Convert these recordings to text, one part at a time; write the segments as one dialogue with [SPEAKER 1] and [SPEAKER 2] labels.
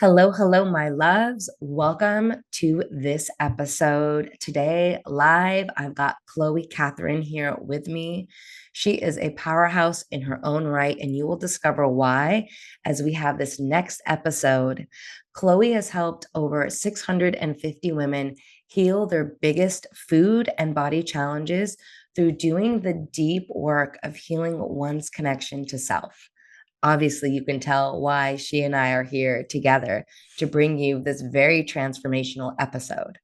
[SPEAKER 1] Hello, hello, my loves. Welcome to this episode. Today, live, I've got Chloe Catherine here with me. She is a powerhouse in her own right, and you will discover why as we have this next episode. Chloe has helped over 650 women heal their biggest food and body challenges through doing the deep work of healing one's connection to self. Obviously, you can tell why she and I are here together to bring you this very transformational episode.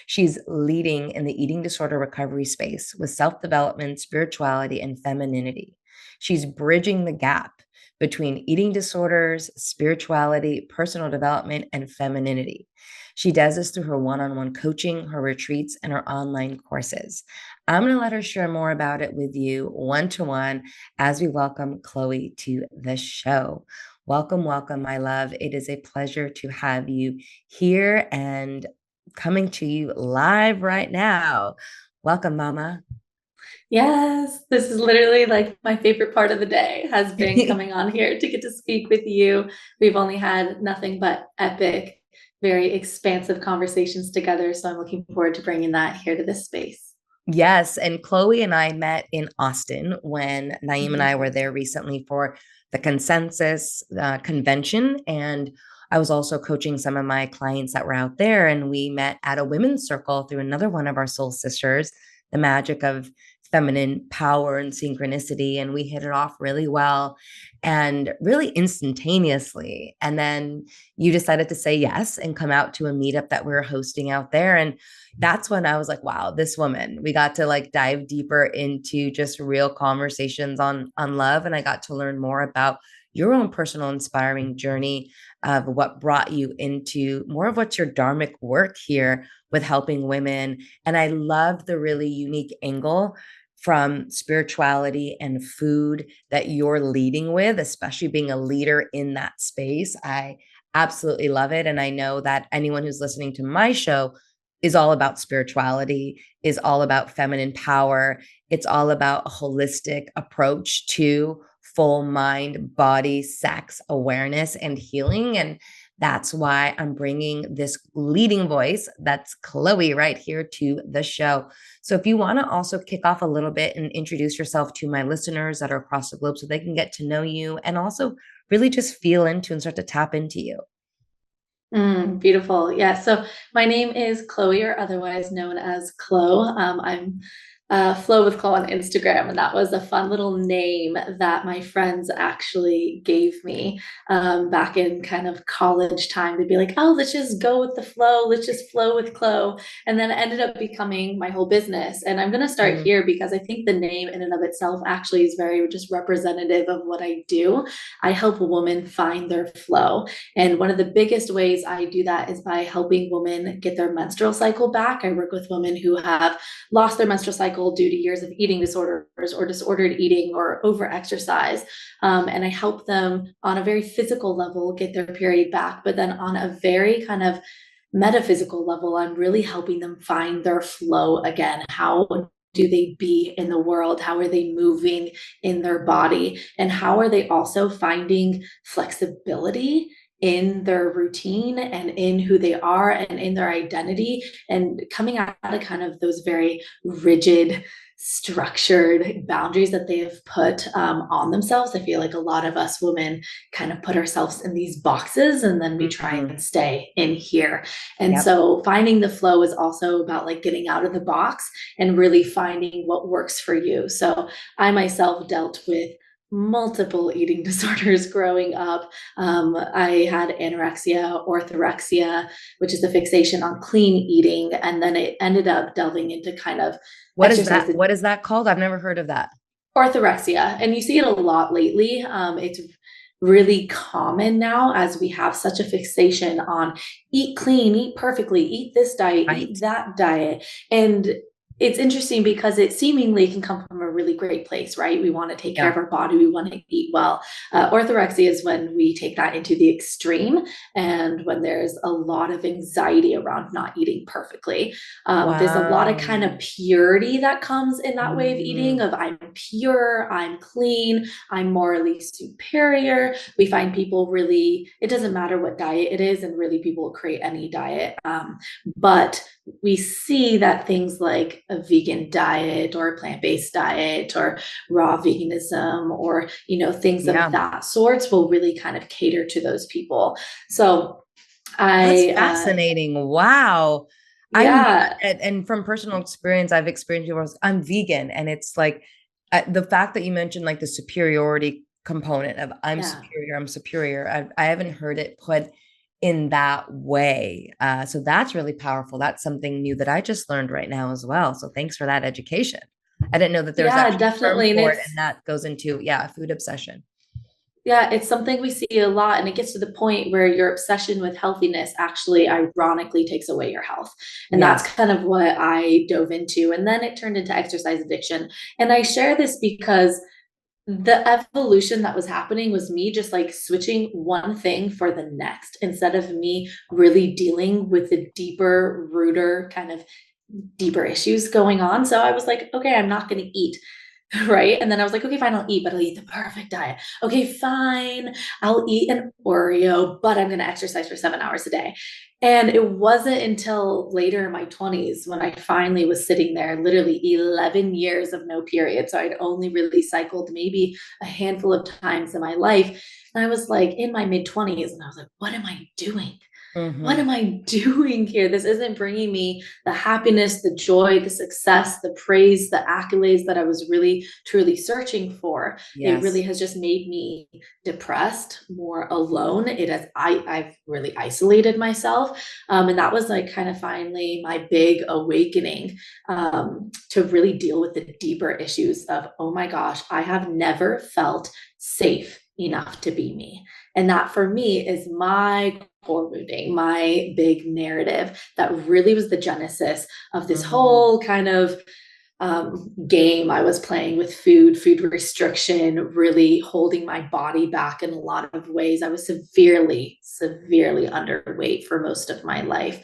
[SPEAKER 1] She's leading in the eating disorder recovery space with self development, spirituality, and femininity. She's bridging the gap between eating disorders, spirituality, personal development, and femininity. She does this through her one on one coaching, her retreats, and her online courses. I'm going to let her share more about it with you one to one as we welcome Chloe to the show. Welcome, welcome, my love. It is a pleasure to have you here and coming to you live right now. Welcome, Mama.
[SPEAKER 2] Yes, this is literally like my favorite part of the day has been coming on here to get to speak with you. We've only had nothing but epic, very expansive conversations together. So I'm looking forward to bringing that here to this space.
[SPEAKER 1] Yes, and Chloe and I met in Austin when Naeem and I
[SPEAKER 2] Mhm.
[SPEAKER 1] were there recently for the consensus convention. And I was also coaching some of my clients that were out there, and we met at a women's circle through another one of our soul sisters, the magic of feminine power and synchronicity. And we hit it off really well and really instantaneously. And then you decided to say yes and come out to a meetup that we were hosting out there. And that's when I was like, wow, this woman, we got to like dive deeper into just real conversations on love. And I got to learn more about your own personal inspiring journey of what brought you into more of what's your dharmic work here with helping women. And I love the really unique angle from spirituality and food that you're leading with, especially being a leader in that space. I absolutely love it. And I know that anyone who's listening to my show is all about spirituality, is all about feminine power. It's all about a holistic approach to full mind, body, sex awareness and healing. And that's why I'm bringing this leading voice, that's Chloe, right here to the show. So if you want to also kick off a little bit and introduce yourself to my listeners that are across the globe so they can get to know you and also really just feel into and start to tap into you.
[SPEAKER 2] Beautiful. Yeah. So my name is Chloe, or otherwise known as Chloe. I'm Flow with Chloe on Instagram, and that was a fun little name that my friends actually gave me back in kind of college time. They'd be like, "Oh, let's just go with the flow. Let's just flow with Chloe," and then it ended up becoming my whole business. And I'm going to start
[SPEAKER 1] Mm,
[SPEAKER 2] here because I think the name in and of itself actually is very just representative of what I do. I help women find their flow. And one of the biggest ways I do that is by helping women get their menstrual cycle back. I work with women who have lost their menstrual cycle due to years of eating disorders or disordered eating or over exercise. And I help them on a very physical level get their period back, but then on a very kind of metaphysical level, I'm really helping them find their flow again. How do they be in the world? How are they moving in their body? And how are they also finding flexibility in their routine and in who they are and in their identity and coming out of kind of those very rigid structured boundaries that they have put on themselves. I feel like a lot of us women kind of put ourselves in these boxes and then we try
[SPEAKER 1] mhm.
[SPEAKER 2] and stay in here. And
[SPEAKER 1] Yep.
[SPEAKER 2] so finding the flow is also about like getting out of the box and really finding what works for you. So I myself dealt with multiple eating disorders growing up. I had anorexia, orthorexia, which is the fixation on clean eating. And then it ended up delving into kind of
[SPEAKER 1] What is
[SPEAKER 2] exercise
[SPEAKER 1] that? What is that called? I've never heard of that.
[SPEAKER 2] orthorexia. And you see it a lot lately. It's really common now as we have such a fixation on eat clean, eat perfectly, eat this diet,
[SPEAKER 1] Right.
[SPEAKER 2] eat that diet. And it's interesting because it seemingly can come from a really great place, right? We want to take care
[SPEAKER 1] Yeah.
[SPEAKER 2] of our body, we want to eat well. Orthorexia is when we take that into the extreme and when there's a lot of anxiety around not eating perfectly. There's a lot of
[SPEAKER 1] Wow.
[SPEAKER 2] kind of purity that comes in that way of eating,
[SPEAKER 1] Mm,
[SPEAKER 2] of I'm pure, I'm clean, I'm morally superior. We find people really, it doesn't matter what diet it is, and really people will create any diet. But we see that things like a vegan diet or a plant-based diet or raw veganism or things of
[SPEAKER 1] yeah.
[SPEAKER 2] that sorts will really kind of cater to those people. So
[SPEAKER 1] That's
[SPEAKER 2] I
[SPEAKER 1] fascinating. Wow. I'm not,
[SPEAKER 2] yeah,
[SPEAKER 1] and from personal experience, I've experienced people, I'm vegan, and it's like the fact that you mentioned like the superiority component of
[SPEAKER 2] yeah.
[SPEAKER 1] I'm superior. I haven't heard it put in that way. So that's really powerful. That's something new that I just learned right now as well. So thanks for that education. I didn't know that there was
[SPEAKER 2] Yeah,
[SPEAKER 1] actually a term
[SPEAKER 2] definitely. And
[SPEAKER 1] for it, and that goes into, yeah, food obsession.
[SPEAKER 2] it's something we see a lot. And it gets to the point where your obsession with healthiness actually ironically takes away your health. And that's
[SPEAKER 1] Yes.
[SPEAKER 2] kind of what I dove into. And then it turned into exercise addiction. And I share this because the evolution that was happening was me just like switching one thing for the next instead of me really dealing with the deeper, ruder kind of deeper issues going on. So I was like, okay, I'm not going to eat. Right. And then I was like, okay, fine, I'll eat, but I'll eat the perfect diet. Okay, fine. I'll eat an Oreo, but I'm going to exercise for 7 hours a day. And it wasn't until later in my 20s when I finally was sitting there, literally 11 years of no period. So I'd only really cycled maybe a handful of times in my life. And I was like in my mid 20s and I was like, what am I doing? What
[SPEAKER 1] Hmm.
[SPEAKER 2] am I doing here? This isn't bringing me the happiness, the joy, the success, the praise, the accolades that I was really truly searching for. It really
[SPEAKER 1] Yes.
[SPEAKER 2] has just made me depressed, more alone. I've really isolated myself. And that was like kind of finally my big awakening to really deal with the deeper issues of, oh my gosh, I have never felt safe enough to be me. And that for me is my core wounding, my big narrative that really was the genesis of this
[SPEAKER 1] Hmm.
[SPEAKER 2] whole kind of game I was playing with food restriction, really holding my body back in a lot of ways. I was severely, severely underweight for most of my life.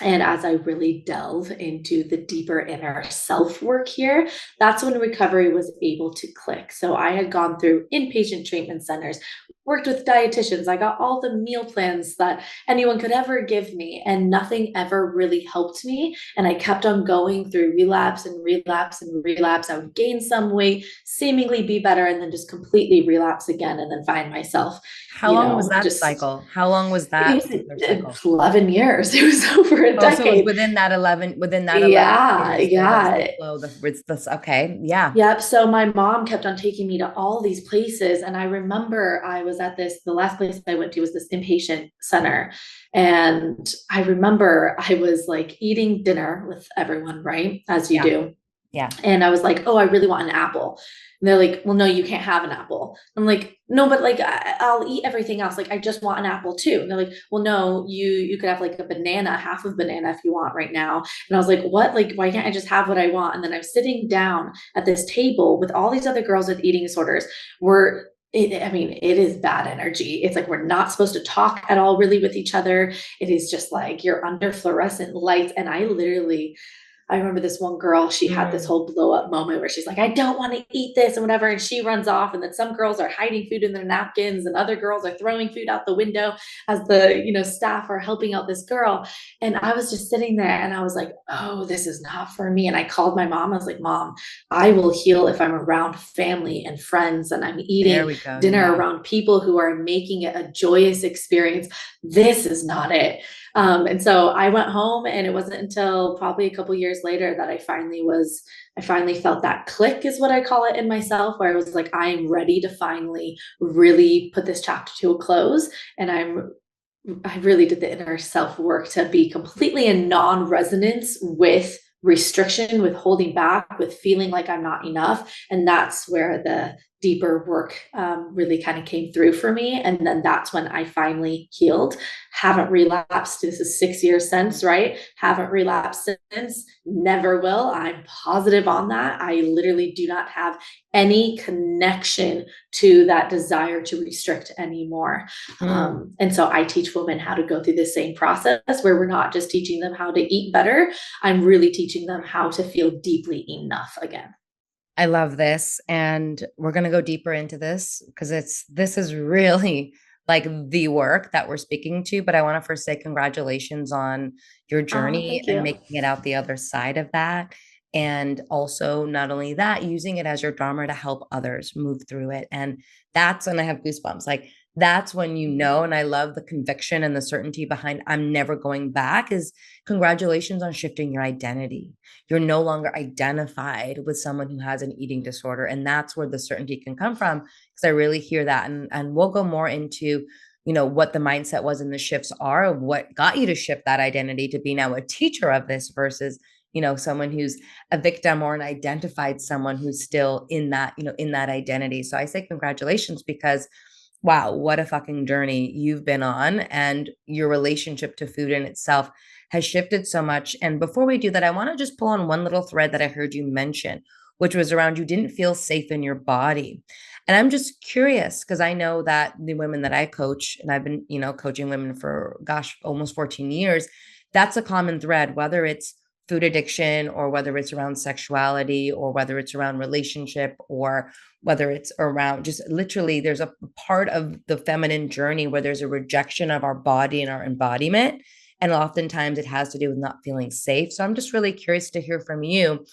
[SPEAKER 2] And as I really delve into the deeper inner self work here, that's when recovery was able to click. So I had gone through inpatient treatment centers, worked with dietitians. I got all the meal plans that anyone could ever give me, and nothing ever really helped me. And I kept on going through relapse and relapse and relapse. I would gain some weight, seemingly be better, and then just completely relapse again, and then find myself,
[SPEAKER 1] How long was that
[SPEAKER 2] just
[SPEAKER 1] cycle? How long was
[SPEAKER 2] it
[SPEAKER 1] that particular
[SPEAKER 2] was
[SPEAKER 1] cycle?
[SPEAKER 2] 11 years. It was over a
[SPEAKER 1] Oh, so it was
[SPEAKER 2] decade.
[SPEAKER 1] within that 11,
[SPEAKER 2] Yeah,
[SPEAKER 1] years, there was the
[SPEAKER 2] yeah.
[SPEAKER 1] flow, it's this, okay. Yeah.
[SPEAKER 2] Yep. So my mom kept on taking me to all these places. And I remember I was at the last place I went to was this inpatient center. And I remember I was like eating dinner with everyone, right? As you
[SPEAKER 1] Yeah.
[SPEAKER 2] do.
[SPEAKER 1] Yeah.
[SPEAKER 2] And I was like, oh, I really want an apple. And they're like, well, no, you can't have an apple. I'm like, no, but like I'll eat everything else. Like I just want an apple too. And they're like, well, no, you could have like a banana, half of banana if you want right now. And I was like, what? Like, why can't I just have what I want? And then I'm sitting down at this table with all these other girls with eating disorders. I mean, it is bad energy. It's like we're not supposed to talk at all really with each other. It is just like you're under fluorescent lights. And I remember this one girl, she had this
[SPEAKER 1] Mm.
[SPEAKER 2] whole blow up moment where she's like, I don't want to eat this and whatever. And she runs off. And then some girls are hiding food in their napkins and other girls are throwing food out the window as staff are helping out this girl. And I was just sitting there and I was like, oh, this is not for me. And I called my mom. I was like, Mom, I will heal if I'm around family and friends and I'm
[SPEAKER 1] There
[SPEAKER 2] eating
[SPEAKER 1] we go.
[SPEAKER 2] dinner
[SPEAKER 1] Yeah.
[SPEAKER 2] around people who are making it a joyous experience. This is not it. And so I went home, and it wasn't until probably a couple years later that I finally felt that click, is what I call it, in myself, where I was like, I'm ready to finally really put this chapter to a close. And I really did the inner self work to be completely in non resonance with restriction, with holding back, with feeling like I'm not enough. And that's where the deeper work really kind of came through for me. And then that's when I finally healed. Haven't relapsed. This is 6 years since, right? Haven't relapsed since, never will. I'm positive on that. I literally do not have any connection to that desire to restrict anymore.
[SPEAKER 1] Mm.
[SPEAKER 2] And so I teach women how to go through the same process where we're not just teaching them how to eat better. I'm really teaching them how to feel deeply enough again.
[SPEAKER 1] I love this. And we're going to go deeper into this because this is really like the work that we're speaking to. But I want to first say congratulations on your
[SPEAKER 2] Oh,
[SPEAKER 1] journey
[SPEAKER 2] thank
[SPEAKER 1] and
[SPEAKER 2] you.
[SPEAKER 1] making it out the other side of that. And also, not only that, using it as your dharma to help others move through it. And that's when I have goosebumps. Like, that's when you know, and I love the conviction and the certainty behind I'm never going back is congratulations on shifting your identity. You're no longer identified with someone who has an eating disorder. And that's where the certainty can come from. Because I really hear that. And we'll go more into, what the mindset was and the shifts are of what got you to shift that identity to be now a teacher of this versus, someone who's a victim or an identified someone who's still in that, in that identity. So I say congratulations because wow, what a fucking journey you've been on. And your relationship to food in itself has shifted so much. And before we do that, I want to just pull on one little thread that I heard you mention, which was around you didn't feel safe in your body. And I'm just curious because I know that the women that I coach, and I've been, coaching women for, gosh, almost 14 years, that's a common thread, whether it's food addiction or whether it's around sexuality or whether it's around relationship or whether it's around just literally there's a part of the feminine journey where there's a rejection of our body and our embodiment. And oftentimes it has to do with not feeling safe. So I'm just really curious to hear from you.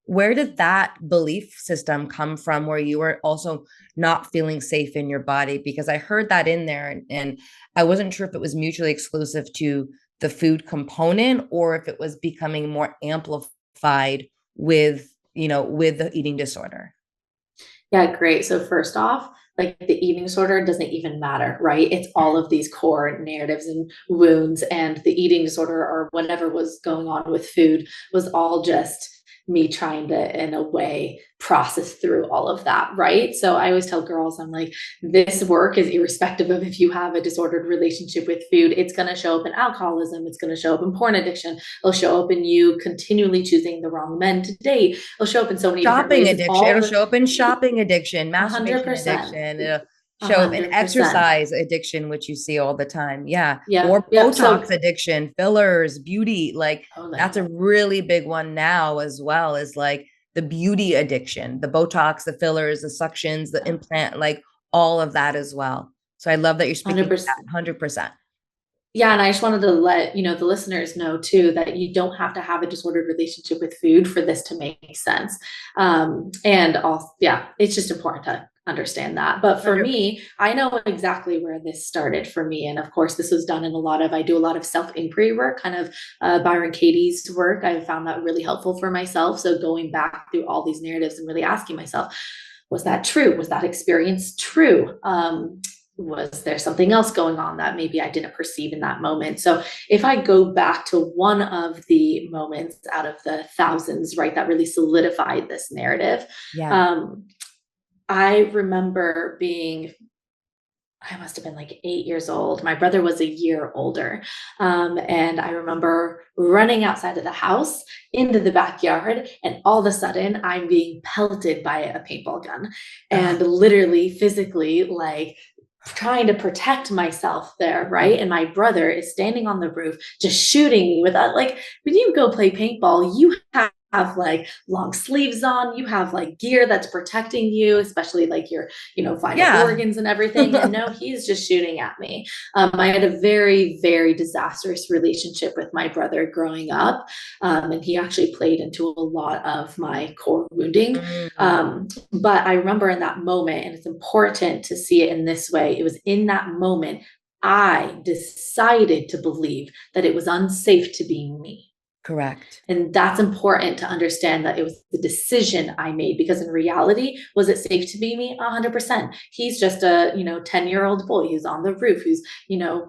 [SPEAKER 1] Where did that belief system come from where you were also not feeling safe in your body? Because I heard that in there and I wasn't sure if it was mutually exclusive to the food component or if it was becoming more amplified with, with the eating disorder.
[SPEAKER 2] Yeah, great. So first off, like the eating disorder doesn't even matter, right? It's all of these core narratives and wounds, and the eating disorder or whatever was going on with food was all just me trying to, in a way, process through all of that, right? So I always tell girls, I'm like, this work is irrespective of if you have a disordered relationship with food. It's going to show up in alcoholism. It's going to show up in porn addiction. It'll show up in you continually choosing the wrong men to date. It'll show up in so many different
[SPEAKER 1] Shopping
[SPEAKER 2] ways. It's
[SPEAKER 1] addiction.
[SPEAKER 2] all
[SPEAKER 1] It'll
[SPEAKER 2] the
[SPEAKER 1] show up in shopping addiction,
[SPEAKER 2] a hundred
[SPEAKER 1] masturbation
[SPEAKER 2] percent,
[SPEAKER 1] addiction. It'll
[SPEAKER 2] a
[SPEAKER 1] show up in
[SPEAKER 2] hundred percent.
[SPEAKER 1] exercise addiction, which you see all the time. Yeah.
[SPEAKER 2] Yeah,
[SPEAKER 1] Or
[SPEAKER 2] yep.
[SPEAKER 1] Botox
[SPEAKER 2] So,
[SPEAKER 1] addiction, fillers, beauty. Like
[SPEAKER 2] oh
[SPEAKER 1] that's a
[SPEAKER 2] no,
[SPEAKER 1] really big one now as well as like the beauty addiction, the Botox, the fillers, the suctions, the implant, like all of that as well. So I love that you're speaking
[SPEAKER 2] hundred
[SPEAKER 1] to
[SPEAKER 2] percent.
[SPEAKER 1] that 100%.
[SPEAKER 2] Yeah, and I just wanted to let the listeners know too that you don't have to have a disordered relationship with food for this to make sense. And also, yeah, it's just important to understand that. But for
[SPEAKER 1] 100%.
[SPEAKER 2] me, I know exactly where this started for me, and of course, this was done in a lot of. I do a lot of self inquiry work, kind of Byron Katie's work. I found that really helpful for myself. So going back through all these narratives and really asking myself, was that true? Was that experience true? Was there something else going on that maybe I didn't perceive in that moment? So if I go back to one of the moments out of the thousands, right, that really solidified this narrative,
[SPEAKER 1] Yeah.
[SPEAKER 2] um, I remember being, I must have been like 8 years old. My brother was a year older. And I remember running outside of the house into the backyard, and all of a sudden I'm being pelted by a paintball gun and
[SPEAKER 1] Oh,
[SPEAKER 2] literally physically like trying to protect myself there, right? And my brother is standing on the roof just shooting me with that. Like when you go play paintball, you have like long sleeves on, you have like gear that's protecting you, especially like your, vital
[SPEAKER 1] yeah.
[SPEAKER 2] organs and everything. And no, he's just shooting at me. I had a very, very disastrous relationship with my brother growing up. And he actually played into a lot of my core wounding.
[SPEAKER 1] Mm,
[SPEAKER 2] But I remember in that moment, and it's important to see it in this way, it was in that moment I decided to believe that it was unsafe to be me.
[SPEAKER 1] correct.
[SPEAKER 2] And that's important to understand that it was the decision I made, because in reality, was it safe to be me? 100%. He's just a, 10-year-old boy who's on the roof, who's,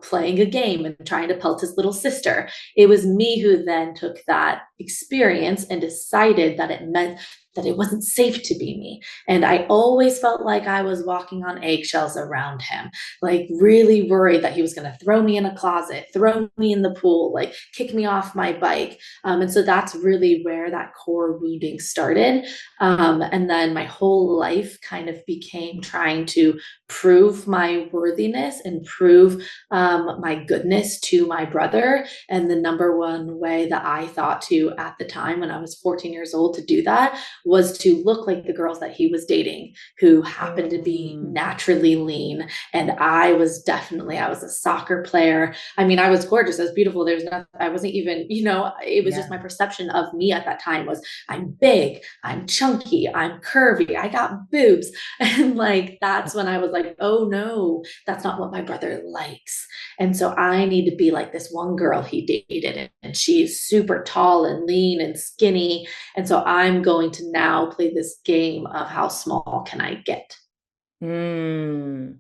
[SPEAKER 2] playing a game and trying to pelt his little sister. It was me who then took that experience and decided that it meant that it wasn't safe to be me. And I always felt like I was walking on eggshells around him, like really worried that he was going to throw me in a closet, throw me in the pool, like kick me off my bike. And so that's really where that core wounding started. And then my whole life kind of became trying to prove my worthiness and prove my goodness to my brother. And the number one way that I thought to at the time when I was 14 years old to do that was to look like the girls that he was dating, who happened to be
[SPEAKER 1] Mm,
[SPEAKER 2] naturally lean. And I was a soccer player. I mean, I was gorgeous, I was beautiful. There's nothing, I wasn't even, it was just
[SPEAKER 1] yeah.
[SPEAKER 2] my perception of me at that time was I'm big, I'm chunky, I'm curvy, I got boobs. And like, that's when I was like, oh no, that's not what my brother likes. And so I need to be like this one girl he dated, and she's super tall and lean and skinny. And so I'm going to now play this game of how small can I get?
[SPEAKER 1] Mm.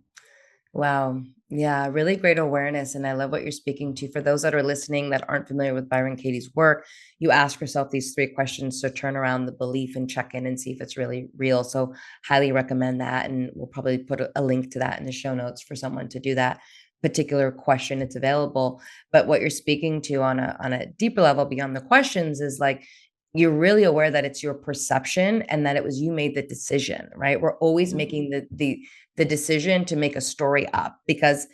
[SPEAKER 1] Wow. Yeah, really great awareness. And I love what you're speaking to. For those that are listening that aren't familiar with Byron Katie's work, you ask yourself these three questions to turn around the belief and check in and see if it's really real. So, highly recommend that. And we'll probably put a link to that in the show notes for someone to do that particular question. It's available. But what you're speaking to on a deeper level beyond the questions is like, you're really aware that it's your perception and that it was you made the decision, right? We're always
[SPEAKER 2] Mhm.
[SPEAKER 1] making the decision to make a story up because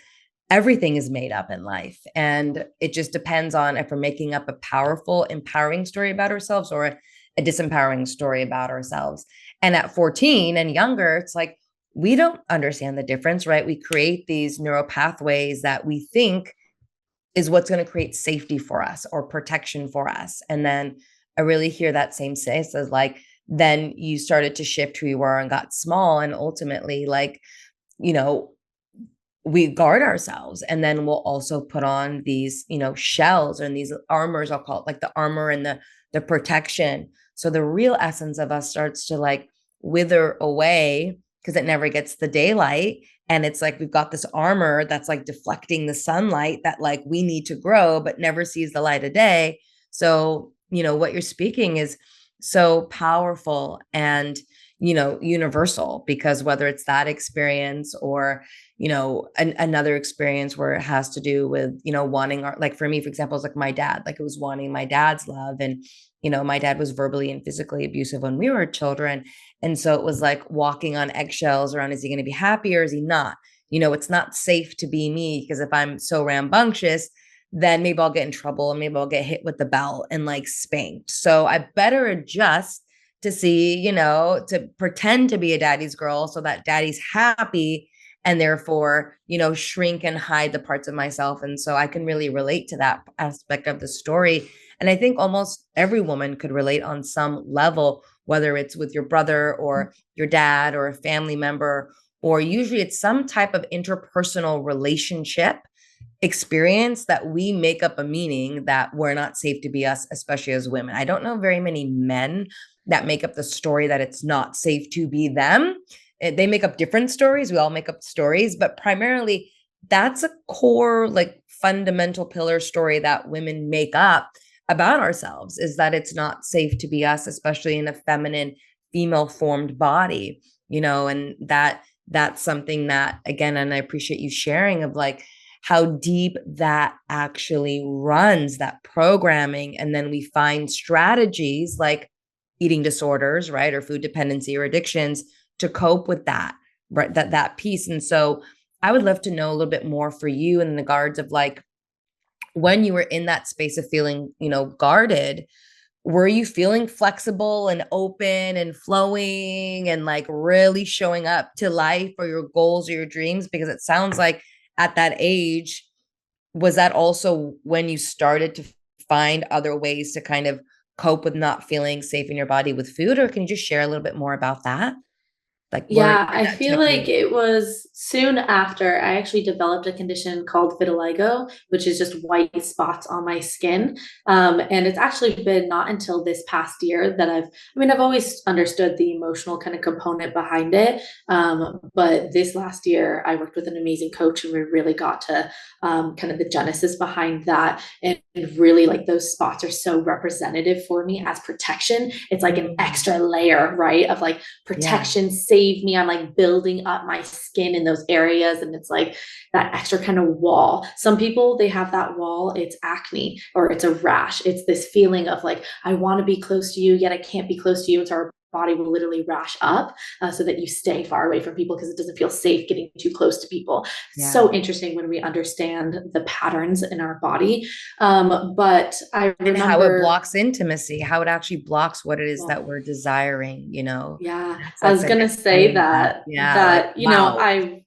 [SPEAKER 1] everything is made up in life. And it just depends on if we're making up a powerful, empowering story about ourselves or a disempowering story about ourselves. And at 14 and younger, it's like we don't understand the difference, right? We create these neural pathways that we think is what's going to create safety for us or protection for us. And then I really hear that same sense as like, then you started to shift who you were and got small. And ultimately, like, you know, we guard ourselves and then we'll also put on these shells and these armors, I'll call it like the armor and the protection, so the real essence of us starts to like wither away because it never gets the daylight, and it's like we've got this armor that's like deflecting the sunlight that like we need to grow but never sees the light of day. So what you're speaking is so powerful and universal, because whether it's that experience or another experience where it has to do with wanting our, like for me, for example, it's like my dad, like it was wanting my dad's love. And my dad was verbally and physically abusive when we were children, and so it was like walking on eggshells around, is he going to be happy or is he not? It's not safe to be me, because if I'm so rambunctious, then maybe I'll get in trouble and maybe I'll get hit with the belt and like spanked, so I better adjust to see, to pretend to be a daddy's girl so that daddy's happy, and therefore, shrink and hide the parts of myself. And so I can really relate to that aspect of the story. And I think almost every woman could relate on some level, whether it's with your brother or your dad or a family member, or usually it's some type of interpersonal relationship experience that we make up a meaning that we're not safe to be us, especially as women. I don't know very many men that make up the story that it's not safe to be them. They make up different stories. We all make up stories, but primarily that's a core, like fundamental pillar story that women make up about ourselves, is that it's not safe to be us, especially in a feminine, female formed body, and that's something that, again, and I appreciate you sharing of like how deep that actually runs, that programming. And then we find strategies like eating disorders, right? Or food dependency or addictions to cope with that, right? That piece. And so I would love to know a little bit more for you in regards of like when you were in that space of feeling, guarded, were you feeling flexible and open and flowing and like really showing up to life or your goals or your dreams? Because it sounds like at that age, was that also when you started to find other ways to kind of cope with not feeling safe in your body with food? Or can you just share a little bit more about that? Like, where
[SPEAKER 2] Yeah,
[SPEAKER 1] did
[SPEAKER 2] I
[SPEAKER 1] that
[SPEAKER 2] feel
[SPEAKER 1] take
[SPEAKER 2] like
[SPEAKER 1] you?
[SPEAKER 2] it was soon after I actually developed a condition called vitiligo, which is just white spots on my skin. And it's actually been not until this past year that I've always understood the emotional kind of component behind it. But this last year, I worked with an amazing coach and we really got to kind of the genesis behind that. And really, like those spots are so representative for me as protection. It's like an
[SPEAKER 1] Mm,
[SPEAKER 2] extra layer, right? Of like,
[SPEAKER 1] yeah,
[SPEAKER 2] protection, save me. I'm like building up my skin in those areas. And it's like that extra kind of wall. Some people, they have that wall, it's acne or it's a rash. It's this feeling of like, I want to be close to you, yet I can't be close to you. It's our body will literally rash up so that you stay far away from people because it doesn't feel safe getting too close to people. It's
[SPEAKER 1] yeah.
[SPEAKER 2] so interesting when we understand the patterns in our body. But I
[SPEAKER 1] And how it
[SPEAKER 2] remember,
[SPEAKER 1] blocks intimacy, how it actually blocks what it is that
[SPEAKER 2] well,
[SPEAKER 1] we're desiring,
[SPEAKER 2] yeah, I
[SPEAKER 1] That's
[SPEAKER 2] was
[SPEAKER 1] an
[SPEAKER 2] gonna say
[SPEAKER 1] exciting one.
[SPEAKER 2] that
[SPEAKER 1] Yeah, like, wow.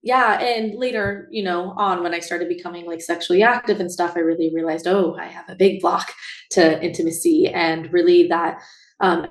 [SPEAKER 2] yeah, and later, on when I started becoming like sexually active and stuff, I really realized, oh, I have a big block to intimacy and really that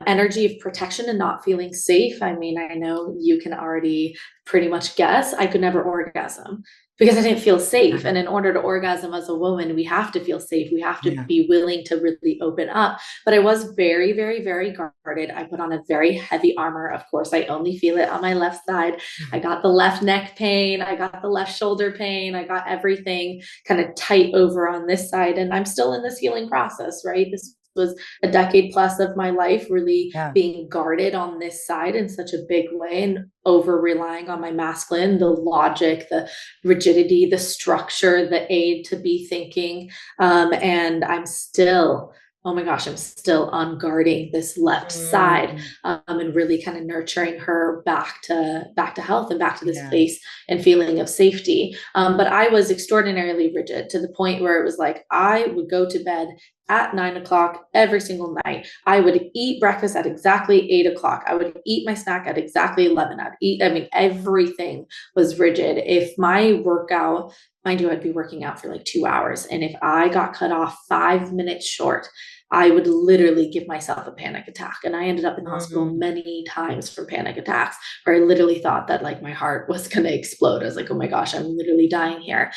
[SPEAKER 2] energy of protection and not feeling safe. I mean, I know you can already pretty much guess I could never orgasm because I didn't feel safe. And in order to orgasm as a woman, we have to feel safe. We have to
[SPEAKER 1] Yeah.
[SPEAKER 2] be willing to really open up. But I was very, very, very guarded. I put on a very heavy armor. Of course, I only feel it on my left side. I got the left neck pain. I got the left shoulder pain. I got everything kind of tight over on this side. And I'm still in this healing process, right? This was a decade plus of my life really
[SPEAKER 1] Yeah.
[SPEAKER 2] being guarded on this side in such a big way and over relying on my masculine, the logic, the rigidity, the structure, the aid to be thinking. And I'm still, oh my gosh, I'm still unguarding this left side,
[SPEAKER 1] Mm,
[SPEAKER 2] and really kind of nurturing her back to health and back to this
[SPEAKER 1] yeah.
[SPEAKER 2] place and feeling of safety. But I was extraordinarily rigid to the point where it was like I would go to bed at 9 o'clock every single night. I would eat breakfast at exactly 8 o'clock. I would eat my snack at exactly 11. I'd eat, I mean, everything was rigid. If my workout, mind you, I'd be working out for like 2 hours. And if I got cut off 5 minutes short, I would literally give myself a panic attack. And I ended up in the hospital
[SPEAKER 1] Mm,
[SPEAKER 2] many times for panic attacks where I literally thought that like my heart was going to explode. I was like, oh my gosh, I'm literally dying here.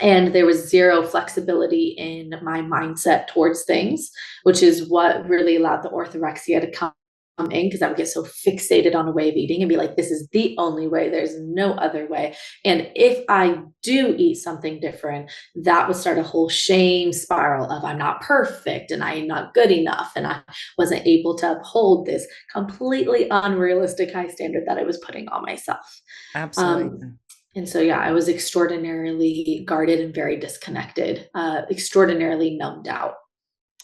[SPEAKER 2] And there was zero flexibility in my mindset towards things, which is what really allowed the orthorexia to come in because I would get so fixated on a way of eating and be like, this is the only way, there's no other way. And if I do eat something different, that would start a whole shame spiral of I'm not perfect and I'm not good enough. And I wasn't able to uphold this completely unrealistic high standard that I was putting on myself.
[SPEAKER 1] absolutely.
[SPEAKER 2] Um, and so, yeah, I was extraordinarily guarded and very disconnected, extraordinarily numbed out.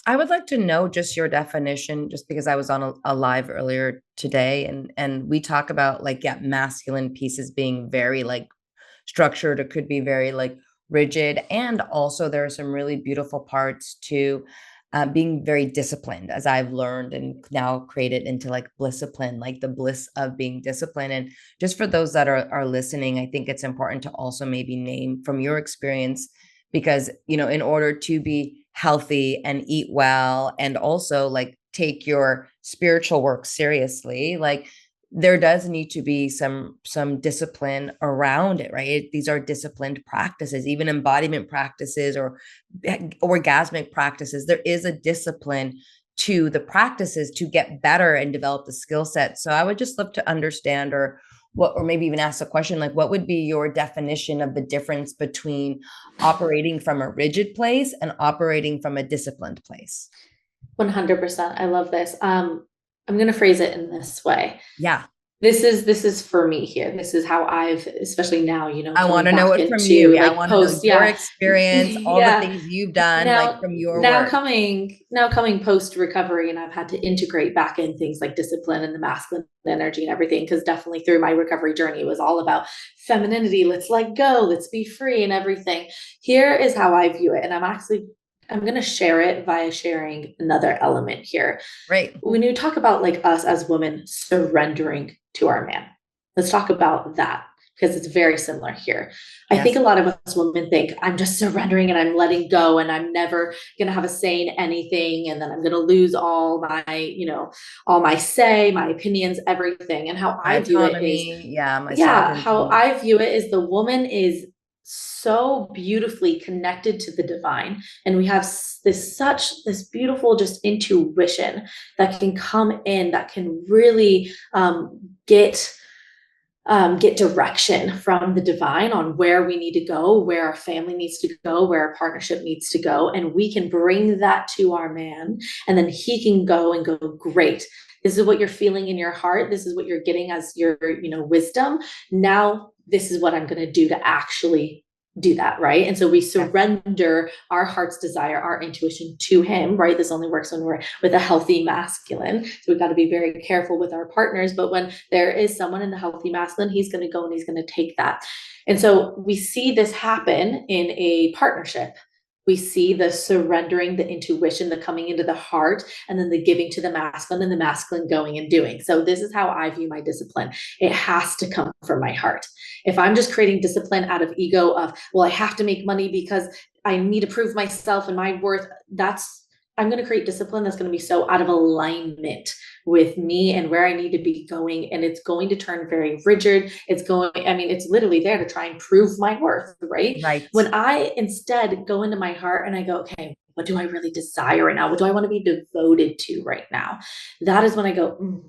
[SPEAKER 1] I would like to know just your definition, just because I was on a live earlier today, and we talk about like, yeah, masculine pieces being very like structured. It could be very like rigid, and also there are some really beautiful parts to being very disciplined, as I've learned and now created into like blissipline, like the bliss of being disciplined. And just for those that are listening, I think it's important to also maybe name from your experience, because in order to be healthy and eat well and also like take your spiritual work seriously, like there does need to be some discipline around it, right? These are disciplined practices, even embodiment practices or orgasmic practices. There is a discipline to the practices to get better and develop the skill set. So I would just love to understand, or maybe even ask a question like, what would be your definition of the difference between operating from a rigid place and operating from a disciplined place?
[SPEAKER 2] 100%. I love this. I'm going to phrase it in this way.
[SPEAKER 1] Yeah.
[SPEAKER 2] This is for me here. This is how I've, especially now,
[SPEAKER 1] I want
[SPEAKER 2] coming
[SPEAKER 1] to know
[SPEAKER 2] back
[SPEAKER 1] it from you.
[SPEAKER 2] into
[SPEAKER 1] Yeah, I
[SPEAKER 2] like
[SPEAKER 1] want to know
[SPEAKER 2] post,
[SPEAKER 1] your
[SPEAKER 2] yeah,
[SPEAKER 1] experience, all the
[SPEAKER 2] yeah.
[SPEAKER 1] things you've done, like
[SPEAKER 2] Now,
[SPEAKER 1] from your
[SPEAKER 2] now
[SPEAKER 1] work.
[SPEAKER 2] coming, now coming post recovery, and I've had to integrate back in things like discipline and the masculine energy and everything, because definitely through my recovery journey, it was all about femininity. Let's let go, let's be free, and everything. Here is how I view it, and I'm going to share it via sharing another element here.
[SPEAKER 1] Right.
[SPEAKER 2] When you talk about like us as women surrendering to our man, let's talk about that. because it's very similar here. I think a
[SPEAKER 1] Yes.
[SPEAKER 2] lot of us women think I'm just surrendering and I'm letting go and I'm never going to have a say in anything. And then I'm going to lose all my, all my say, my opinions, everything. And how
[SPEAKER 1] My
[SPEAKER 2] I view it is,
[SPEAKER 1] autonomy. Yeah. My
[SPEAKER 2] yeah, how
[SPEAKER 1] sovereignty.
[SPEAKER 2] I view it is the woman is so beautifully connected to the divine, and we have this beautiful just intuition that can come in, that can really get direction from the divine on where we need to go, where our family needs to go, where our partnership needs to go. And we can bring that to our man, and then he can go and go, great. This is what you're feeling in your heart. This is what you're getting as your, wisdom. Now, this is what I'm going to do to actually do that, right? And so we
[SPEAKER 1] Yes.
[SPEAKER 2] surrender our heart's desire, our intuition to him, right? This only works when we're with a healthy masculine. So we've got to be very careful with our partners. But when there is someone in the healthy masculine, he's going to go and he's going to take that. And so we see this happen in a partnership. We see the surrendering, the intuition, the coming into the heart, and then the giving to the masculine, and the masculine going and doing. So this is how I view my discipline. It has to come from my heart. If I'm just creating discipline out of ego of, well, I have to make money because I need to prove myself and my worth, I'm going to create discipline that's going to be so out of alignment with me and where I need to be going. And it's going to turn very rigid. It's literally there to try and prove my worth, right?
[SPEAKER 1] Right.
[SPEAKER 2] When I instead go into my heart and I go, okay, what do I really desire right now? What do I want to be devoted to right now? That is when I go,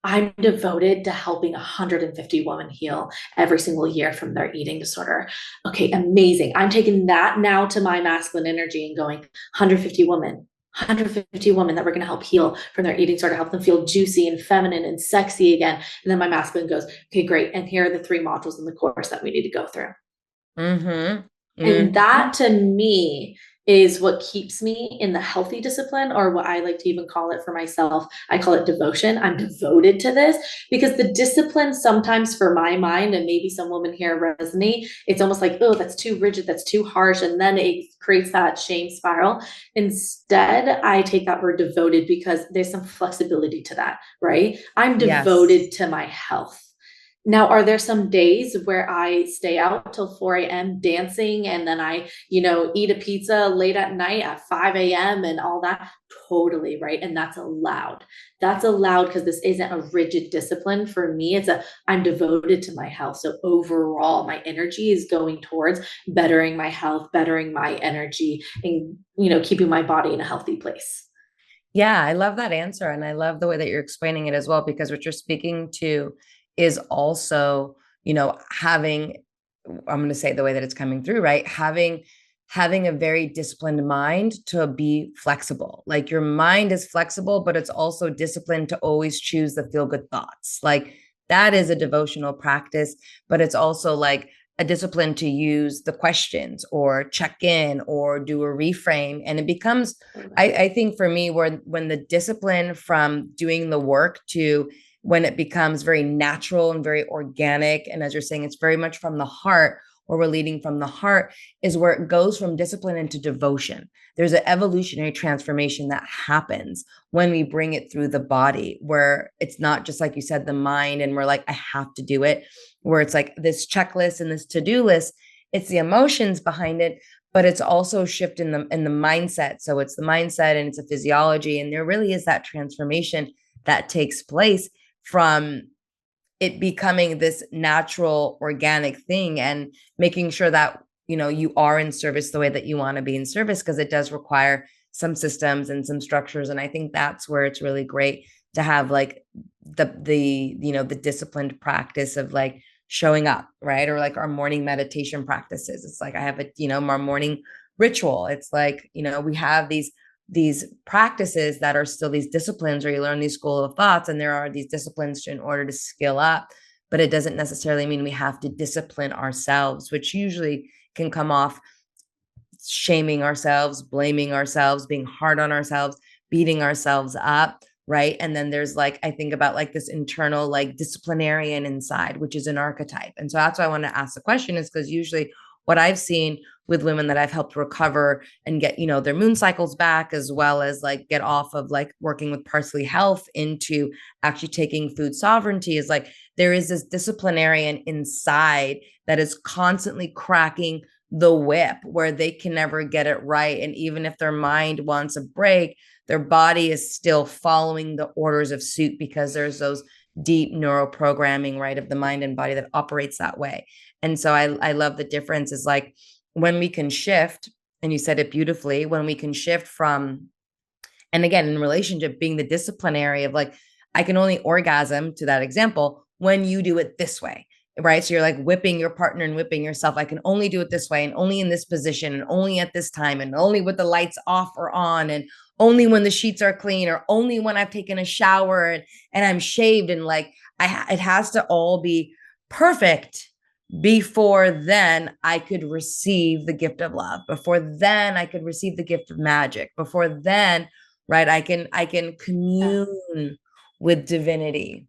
[SPEAKER 2] I'm devoted to helping 150 women heal every single year from their eating disorder. Okay, amazing. I'm taking that now to my masculine energy and going 150 women. 150 women that we're going to help heal from their eating disorder, help them feel juicy and feminine and sexy again. And then my masculine goes, okay, great. And here are the 3 modules in the course that we need to go through.
[SPEAKER 1] Mm-hmm.
[SPEAKER 2] And
[SPEAKER 1] Mm-hmm.
[SPEAKER 2] that to me is what keeps me in the healthy discipline, or what I like to even call it for myself. I call it devotion. I'm devoted to this because the discipline sometimes for my mind, and maybe some women here resonate, it's almost like, oh, that's too rigid, that's too harsh. And then it creates that shame spiral. Instead, I take that word devoted because there's some flexibility to that, right? I'm
[SPEAKER 1] Yes.
[SPEAKER 2] devoted to my health. Now, are there some days where I stay out till 4 a.m. dancing and then I, eat a pizza late at night at 5 a.m. and all that? Totally, right? And that's allowed. That's allowed because this isn't a rigid discipline for me. I'm devoted to my health. So overall, my energy is going towards bettering my health, bettering my energy, and, keeping my body in a healthy place.
[SPEAKER 1] Yeah, I love that answer. And I love the way that you're explaining it as well, because what you're speaking to is also, having, I'm going to say the way that it's coming through, right? Having a very disciplined mind to be flexible. Like your mind is flexible, but it's also disciplined to always choose the feel good thoughts. Like that is a devotional practice, but it's also like a discipline to use the questions or check in or do a reframe. And it becomes, I think for me, when the discipline from doing the work to when it becomes very natural and very organic, and as you're saying, it's very much from the heart, or we're leading from the heart, is where it goes from discipline into devotion. There's an evolutionary transformation that happens when we bring it through the body, where it's not just like you said, the mind, and we're like, I have to do it, where it's like this checklist and this to-do list. It's the emotions behind it, but it's also a shift in the mindset. So it's the mindset and it's a physiology. And there really is that transformation that takes place from it becoming this natural organic thing, and making sure that you are in service the way that you want to be in service, because it does require some systems and some structures. And I think that's where it's really great to have like the disciplined practice of like showing up, right? Or like our morning meditation practices. It's like I have our morning ritual. It's like we have these practices that are still these disciplines, or you learn these school of thoughts, and there are these disciplines in order to skill up, but it doesn't necessarily mean we have to discipline ourselves, which usually can come off shaming ourselves, blaming ourselves, being hard on ourselves, beating ourselves up, right? And then there's like, I think about like this internal like disciplinarian inside, which is an archetype. And so that's why I want to ask the question, is because usually what I've seen with women that I've helped recover and get, their moon cycles back, as well as like get off of like working with Parsley Health into actually taking food sovereignty, is like there is this disciplinarian inside that is constantly cracking the whip where they can never get it right. And even if their mind wants a break, their body is still following the orders of suit, because there's those deep neuroprogramming, right, of the mind and body that operates that way. And so I love the difference is like when we can shift, and you said it beautifully, when we can shift from, and again, in relationship, being the disciplinary of like, I can only orgasm, to that example, when you do it this way, right? So you're like whipping your partner and whipping yourself. I can only do it this way and only in this position and only at this time and only with the lights off or on and only when the sheets are clean or only when I've taken a shower and I'm shaved, and like it has to all be perfect before then I could receive the gift of love. Before then I could receive the gift of magic. Before then, right, I can
[SPEAKER 2] Yeah.
[SPEAKER 1] commune with divinity.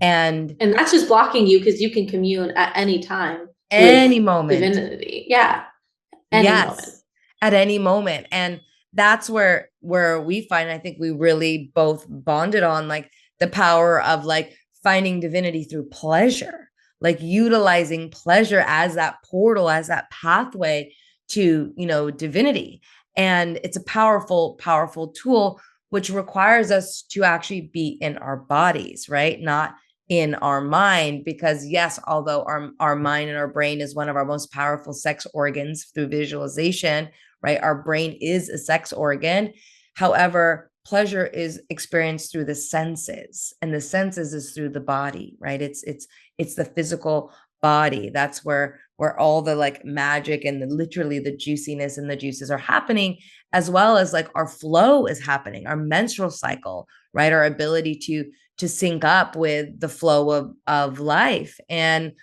[SPEAKER 1] And
[SPEAKER 2] And that's just blocking you because you can commune at any time with
[SPEAKER 1] any moment.
[SPEAKER 2] divinity. Yeah, any moment.
[SPEAKER 1] Yes, at any moment. And that's where we find, I think we really both bonded on like the power of like finding divinity through pleasure, like utilizing pleasure as that portal, as that pathway to, divinity. And it's a powerful, powerful tool, which requires us to actually be in our bodies, right? Not in our mind, because yes, although our mind and our brain is one of our most powerful sex organs through visualization, right, our brain is a sex organ. However, pleasure is experienced through the senses, and the senses is through the body, right? It's the physical body. That's where all the like magic and literally the juiciness and the juices are happening, as well as like our flow is happening, our menstrual cycle, right, our ability to sync up with the flow of life. And,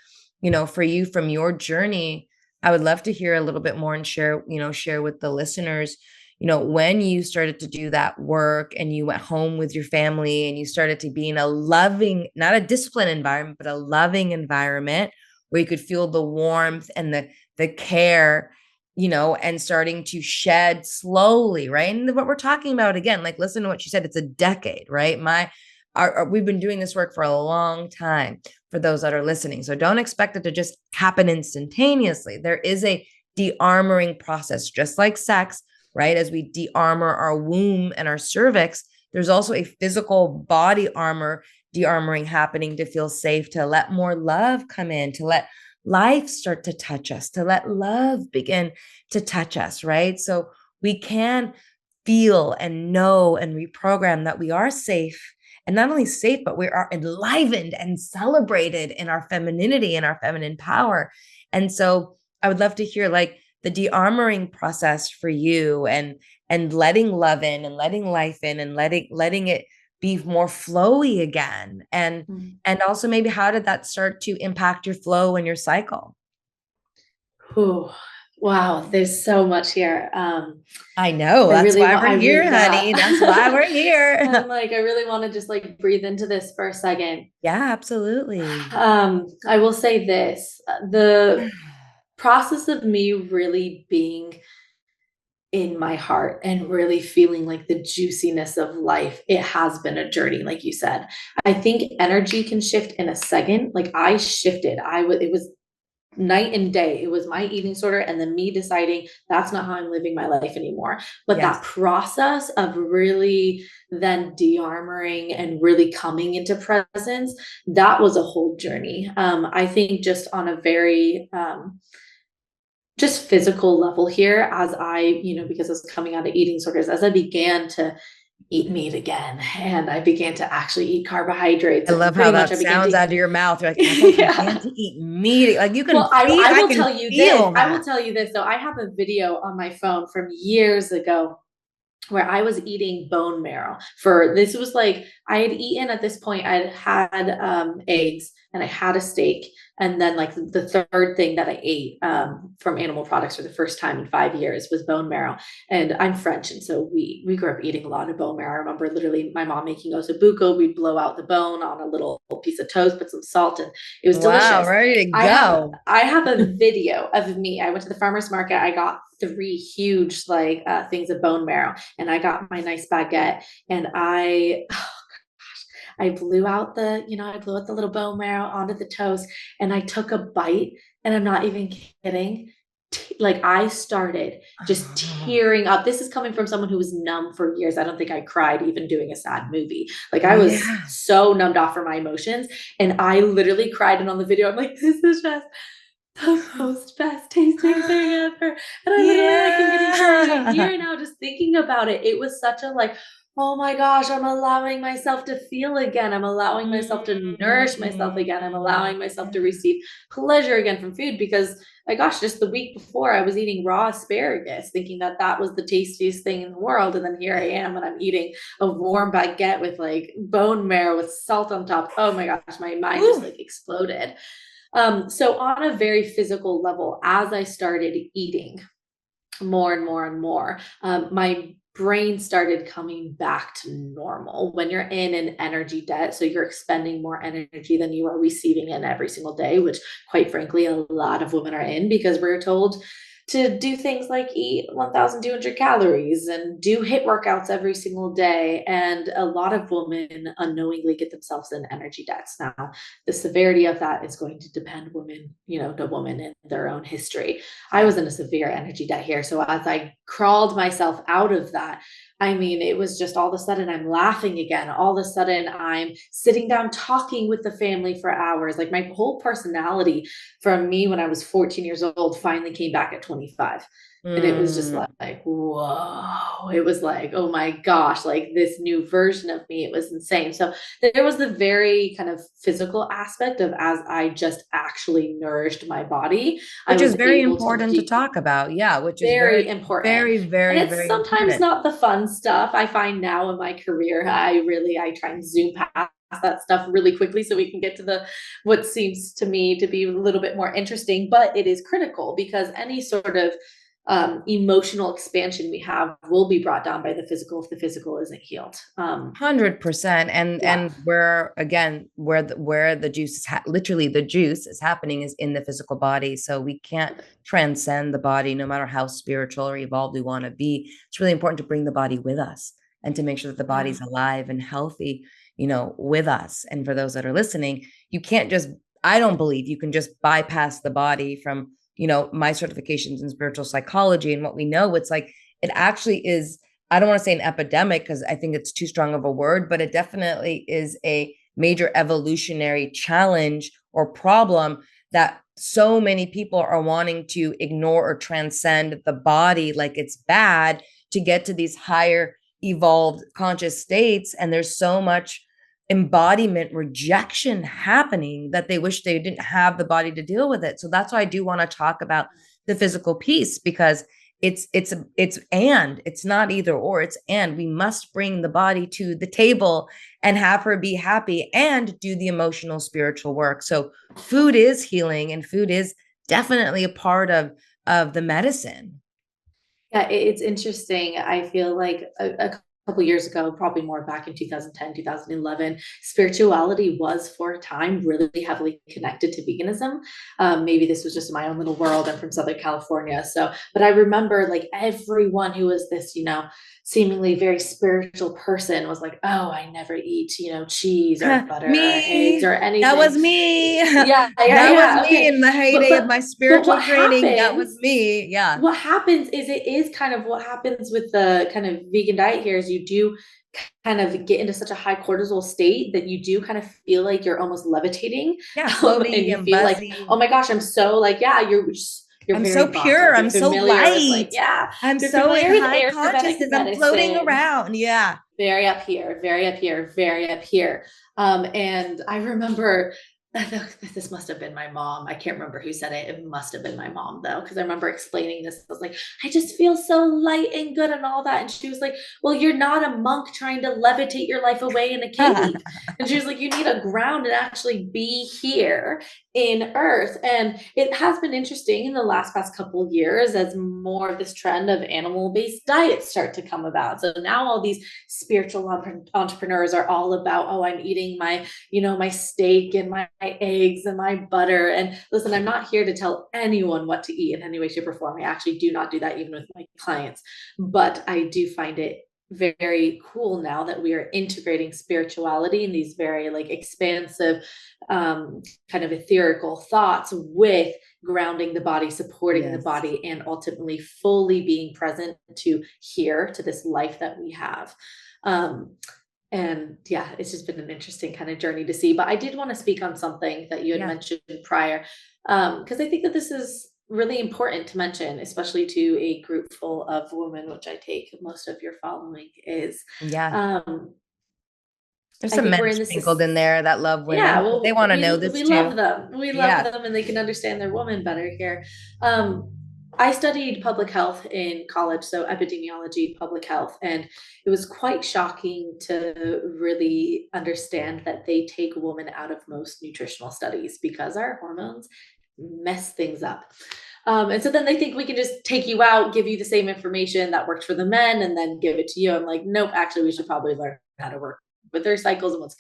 [SPEAKER 1] for you, from your journey, I would love to hear a little bit more and share with the listeners, when you started to do that work and you went home with your family and you started to be in a loving, not a disciplined environment, but a loving environment where you could feel the warmth and the care, and starting to shed slowly, right? And what we're talking about, again, like listen to what she said, it's a decade, right? We've been doing this work for a long time, for those that are listening. So don't expect it to just happen instantaneously. There is a de-armoring process, just like sex, right? As we de-armor our womb and our cervix, there's also a physical body armor, de-armoring happening to feel safe, to let more love come in, to let life start to touch us, to let love begin to touch us, right? So we can feel and know and reprogram that we are safe, and not only safe, but we are enlivened and celebrated in our femininity and our feminine power. And so I would love to hear like the de-armoring process for you, and letting love in and letting life in and letting it be more flowy again. And also maybe how did that start to impact your flow and your cycle?
[SPEAKER 2] Whew. Wow, there's so much here.
[SPEAKER 1] I know.
[SPEAKER 2] I
[SPEAKER 1] That's
[SPEAKER 2] really
[SPEAKER 1] why
[SPEAKER 2] want,
[SPEAKER 1] we're here,
[SPEAKER 2] yeah.
[SPEAKER 1] honey. That's why we're here.
[SPEAKER 2] I'm like, I really want to just like breathe into this for a second.
[SPEAKER 1] Yeah, absolutely.
[SPEAKER 2] I will say this, the process of me really being in my heart and really feeling like the juiciness of life, it has been a journey, like you said. I think energy can shift in a second. Like I shifted. It was night and day. It was my eating disorder and then me deciding that's not how I'm living my life anymore. But that
[SPEAKER 1] Yes.
[SPEAKER 2] process of really then de-armoring and really coming into presence, that was a whole journey. I think just on a very just physical level here, as because I was coming out of eating disorders, as I began to eat meat again and I began to actually eat carbohydrates
[SPEAKER 1] I
[SPEAKER 2] and
[SPEAKER 1] love how
[SPEAKER 2] pretty much
[SPEAKER 1] that
[SPEAKER 2] I began to
[SPEAKER 1] sounds out of your mouth. You're like, as I began
[SPEAKER 2] yeah.
[SPEAKER 1] to eat meat, like you can
[SPEAKER 2] Well, I,
[SPEAKER 1] feel,
[SPEAKER 2] I
[SPEAKER 1] I
[SPEAKER 2] will
[SPEAKER 1] can
[SPEAKER 2] tell you this.
[SPEAKER 1] feel
[SPEAKER 2] I will
[SPEAKER 1] that.
[SPEAKER 2] tell you this though. I have a video on my phone from years ago where I was eating bone marrow for this was like I had eaten at this point, I'd had eggs and I had a steak. And then like the third thing that I ate from animal products for the first time in 5 years was bone marrow. And I'm French, and so we grew up eating a lot of bone marrow. I remember literally my mom making ossobuco. We'd blow out the bone on a little piece of toast, put some salt, and it was
[SPEAKER 1] Wow,
[SPEAKER 2] delicious.
[SPEAKER 1] ready to
[SPEAKER 2] I have
[SPEAKER 1] go.
[SPEAKER 2] I have a video of me. I went to the farmer's market. I got three huge like things of bone marrow, and I got my nice baguette, and I blew out I blew out the little bone marrow onto the toast, and I took a bite, and I'm not even kidding. Like I started just
[SPEAKER 1] Oh,
[SPEAKER 2] tearing up. This is coming from someone who was numb for years. I don't think I cried even doing a sad movie. Like I was
[SPEAKER 1] yeah.
[SPEAKER 2] so numbed off for my emotions, and I literally cried. And on the video, I'm like, "This is just the most best tasting thing ever." And I literally like am getting teary eyed
[SPEAKER 1] Yeah.
[SPEAKER 2] here now just thinking about it. It was such a like, oh my gosh, I'm allowing myself to feel again. I'm allowing myself to nourish myself again. I'm allowing myself to receive pleasure again from food because my gosh, just the week before I was eating raw asparagus, thinking that that was the tastiest thing in the world. And then here I am and I'm eating a warm baguette with like bone marrow with salt on top. Oh my gosh, my mind just
[SPEAKER 1] Ooh.
[SPEAKER 2] like exploded. So on a very physical level, as I started eating more and more and more, my brain started coming back to normal. When you're in an energy debt, so you're expending more energy than you are receiving in every single day, which quite frankly, a lot of women are in because we're told to do things like eat 1,200 calories and do HIIT workouts every single day. And a lot of women unknowingly get themselves in energy debts. Now, the severity of that is going to depend to woman in their own history. I was in a severe energy debt here. So as I crawled myself out of that, I mean, it was just all of a sudden I'm laughing again. All of a sudden I'm sitting down talking with the family for hours. Like my whole personality from me when I was 14 years old finally came back at 25. And it was just
[SPEAKER 1] Mm.
[SPEAKER 2] like, whoa. It was like, oh my gosh, like this new version of me. It was insane. So there was the very kind of physical aspect of as I just actually nourished my body, I
[SPEAKER 1] Which is
[SPEAKER 2] was
[SPEAKER 1] very
[SPEAKER 2] able to
[SPEAKER 1] important to talk about. Yeah, which is
[SPEAKER 2] very
[SPEAKER 1] very,
[SPEAKER 2] important.
[SPEAKER 1] very,
[SPEAKER 2] And
[SPEAKER 1] very,
[SPEAKER 2] it's
[SPEAKER 1] very
[SPEAKER 2] sometimes
[SPEAKER 1] important.
[SPEAKER 2] not the fun stuff. I find now in my career, I try and zoom past that stuff really quickly so we can get to the what seems to me to be a little bit more interesting, but it is critical because any sort of emotional expansion we have will be brought down by the physical if the physical isn't healed.
[SPEAKER 1] 100%.
[SPEAKER 2] Yeah.
[SPEAKER 1] And where again, where the juice is literally the juice is happening is in the physical body. So we can't transcend the body no matter how spiritual or evolved we want to be. It's really important to bring the body with us and to make sure that the
[SPEAKER 2] Yeah.
[SPEAKER 1] body's alive and healthy, with us. And for those that are listening, you can't just I don't believe you can just bypass the body from, my certifications in spiritual psychology and what we know. It's like it actually is. I don't want to say an epidemic because I think it's too strong of a word, but it definitely is a major evolutionary challenge or problem that so many people are wanting to ignore or transcend the body like it's bad to get to these higher evolved conscious states. And there's so much embodiment rejection happening that they wish they didn't have the body to deal with it. So that's why I do want to talk about the physical piece because it's not either or, it's and we must bring the body to the table and have her be happy and do the emotional spiritual work. So food is healing and food is definitely a part of the medicine.
[SPEAKER 2] Yeah, it's interesting. I feel like a couple years ago, probably more back in 2010, 2011, spirituality was for a time really heavily connected to veganism. Maybe this was just my own little world. I'm from Southern California. So, but I remember like everyone who was this, seemingly very spiritual person was like, oh, I never eat, cheese or butter or eggs
[SPEAKER 1] Me,
[SPEAKER 2] or
[SPEAKER 1] that was
[SPEAKER 2] anything.
[SPEAKER 1] me.
[SPEAKER 2] Yeah, yeah,
[SPEAKER 1] That was
[SPEAKER 2] yeah.
[SPEAKER 1] me
[SPEAKER 2] Okay.
[SPEAKER 1] in the
[SPEAKER 2] But,
[SPEAKER 1] heyday of
[SPEAKER 2] but,
[SPEAKER 1] my
[SPEAKER 2] but
[SPEAKER 1] spiritual
[SPEAKER 2] what
[SPEAKER 1] training. That was
[SPEAKER 2] happens
[SPEAKER 1] me. Yeah.
[SPEAKER 2] what happens is it is kind of what happens with the kind of vegan diet here is you do kind of get into such a high cortisol state that you do kind of feel like you're almost levitating
[SPEAKER 1] Yeah,
[SPEAKER 2] and
[SPEAKER 1] floaty
[SPEAKER 2] you
[SPEAKER 1] and
[SPEAKER 2] feel like, oh
[SPEAKER 1] buzzy.
[SPEAKER 2] my gosh, I'm so like, yeah, you're
[SPEAKER 1] I'm
[SPEAKER 2] very
[SPEAKER 1] so pure.
[SPEAKER 2] vata. You're
[SPEAKER 1] I'm so
[SPEAKER 2] familiar with
[SPEAKER 1] light.
[SPEAKER 2] like, yeah,
[SPEAKER 1] I'm
[SPEAKER 2] you're
[SPEAKER 1] so in
[SPEAKER 2] familiar with
[SPEAKER 1] high
[SPEAKER 2] Ayurvedic
[SPEAKER 1] consciousness. I'm floating
[SPEAKER 2] medicine.
[SPEAKER 1] around. Yeah.
[SPEAKER 2] Very up here, very up here, very up here. And I remember This must have been my mom. I can't remember who said it. It must have been my mom though, because I remember explaining this. I was like, I just feel so light and good and all that. And she was like, well, you're not a monk trying to levitate your life away in a cave. And she was like, you need a ground and actually be here in earth. And it has been interesting in the last past couple of years as more of this trend of animal-based diets start to come about. So now all these spiritual entrepreneurs are all about, oh, I'm eating my, my steak and my eggs and my butter. And listen, I'm not here to tell anyone what to eat in any way, shape, or form. I actually do not do that even with my clients. But I do find it very cool now that we are integrating spirituality and these very like expansive kind of etherical thoughts with grounding the body, supporting the
[SPEAKER 1] Yes.
[SPEAKER 2] body, and ultimately fully being present to here to this life that we have. um, and yeah, it's just been an interesting kind of journey to see. But I did want to speak on something that you had
[SPEAKER 1] Yeah.
[SPEAKER 2] mentioned prior, because I think that this is really important to mention, especially to a group full of women, which I take most of your following is.
[SPEAKER 1] Yeah.
[SPEAKER 2] Um,
[SPEAKER 1] There's
[SPEAKER 2] I
[SPEAKER 1] some
[SPEAKER 2] think
[SPEAKER 1] men
[SPEAKER 2] we're in this
[SPEAKER 1] sprinkled in there that love
[SPEAKER 2] yeah,
[SPEAKER 1] women, but they
[SPEAKER 2] well,
[SPEAKER 1] want to
[SPEAKER 2] we
[SPEAKER 1] know this
[SPEAKER 2] we love
[SPEAKER 1] too.
[SPEAKER 2] them. We love
[SPEAKER 1] Yeah.
[SPEAKER 2] them, and they can understand their woman better here. Um, I studied public health in college, so epidemiology, public health, and it was quite shocking to really understand that they take women out of most nutritional studies because our hormones mess things up. And so then they think we can just take you out, give you the same information that worked for the men, and then give it to you. I'm like, nope, actually, we should probably learn how to work with their cycles and what's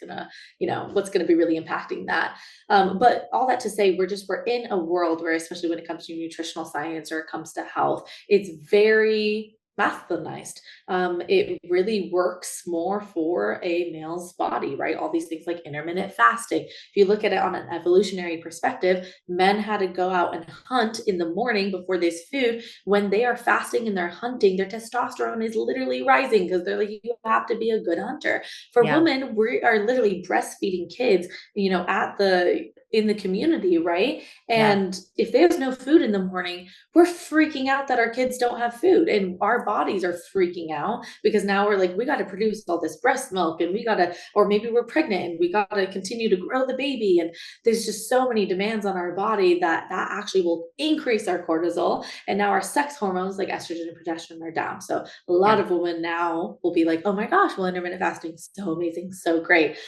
[SPEAKER 2] gonna be really impacting that. But all that to say, we're in a world where, especially when it comes to nutritional science or it comes to health, it's very masculinized. It really works more for a male's body, right? All these things like intermittent fasting. If you look at it on an evolutionary perspective, men had to go out and hunt in the morning before there's food. When they are fasting and they're hunting, their testosterone is literally rising because they're like, you have to be a good hunter. For
[SPEAKER 1] Yeah.
[SPEAKER 2] women, we are literally breastfeeding kids, at the in the community, right?
[SPEAKER 1] Yeah.
[SPEAKER 2] And if there's no food in the morning, we're freaking out that our kids don't have food, and our bodies are freaking out because now we're like, we got to produce all this breast milk, and we got to, or maybe we're pregnant and we got to continue to grow the baby. And there's just so many demands on our body that actually will increase our cortisol. And now our sex hormones like estrogen and progesterone are down. So a lot
[SPEAKER 1] Yeah.
[SPEAKER 2] of women now will be like, oh my gosh, well, intermittent fasting is so amazing, so great.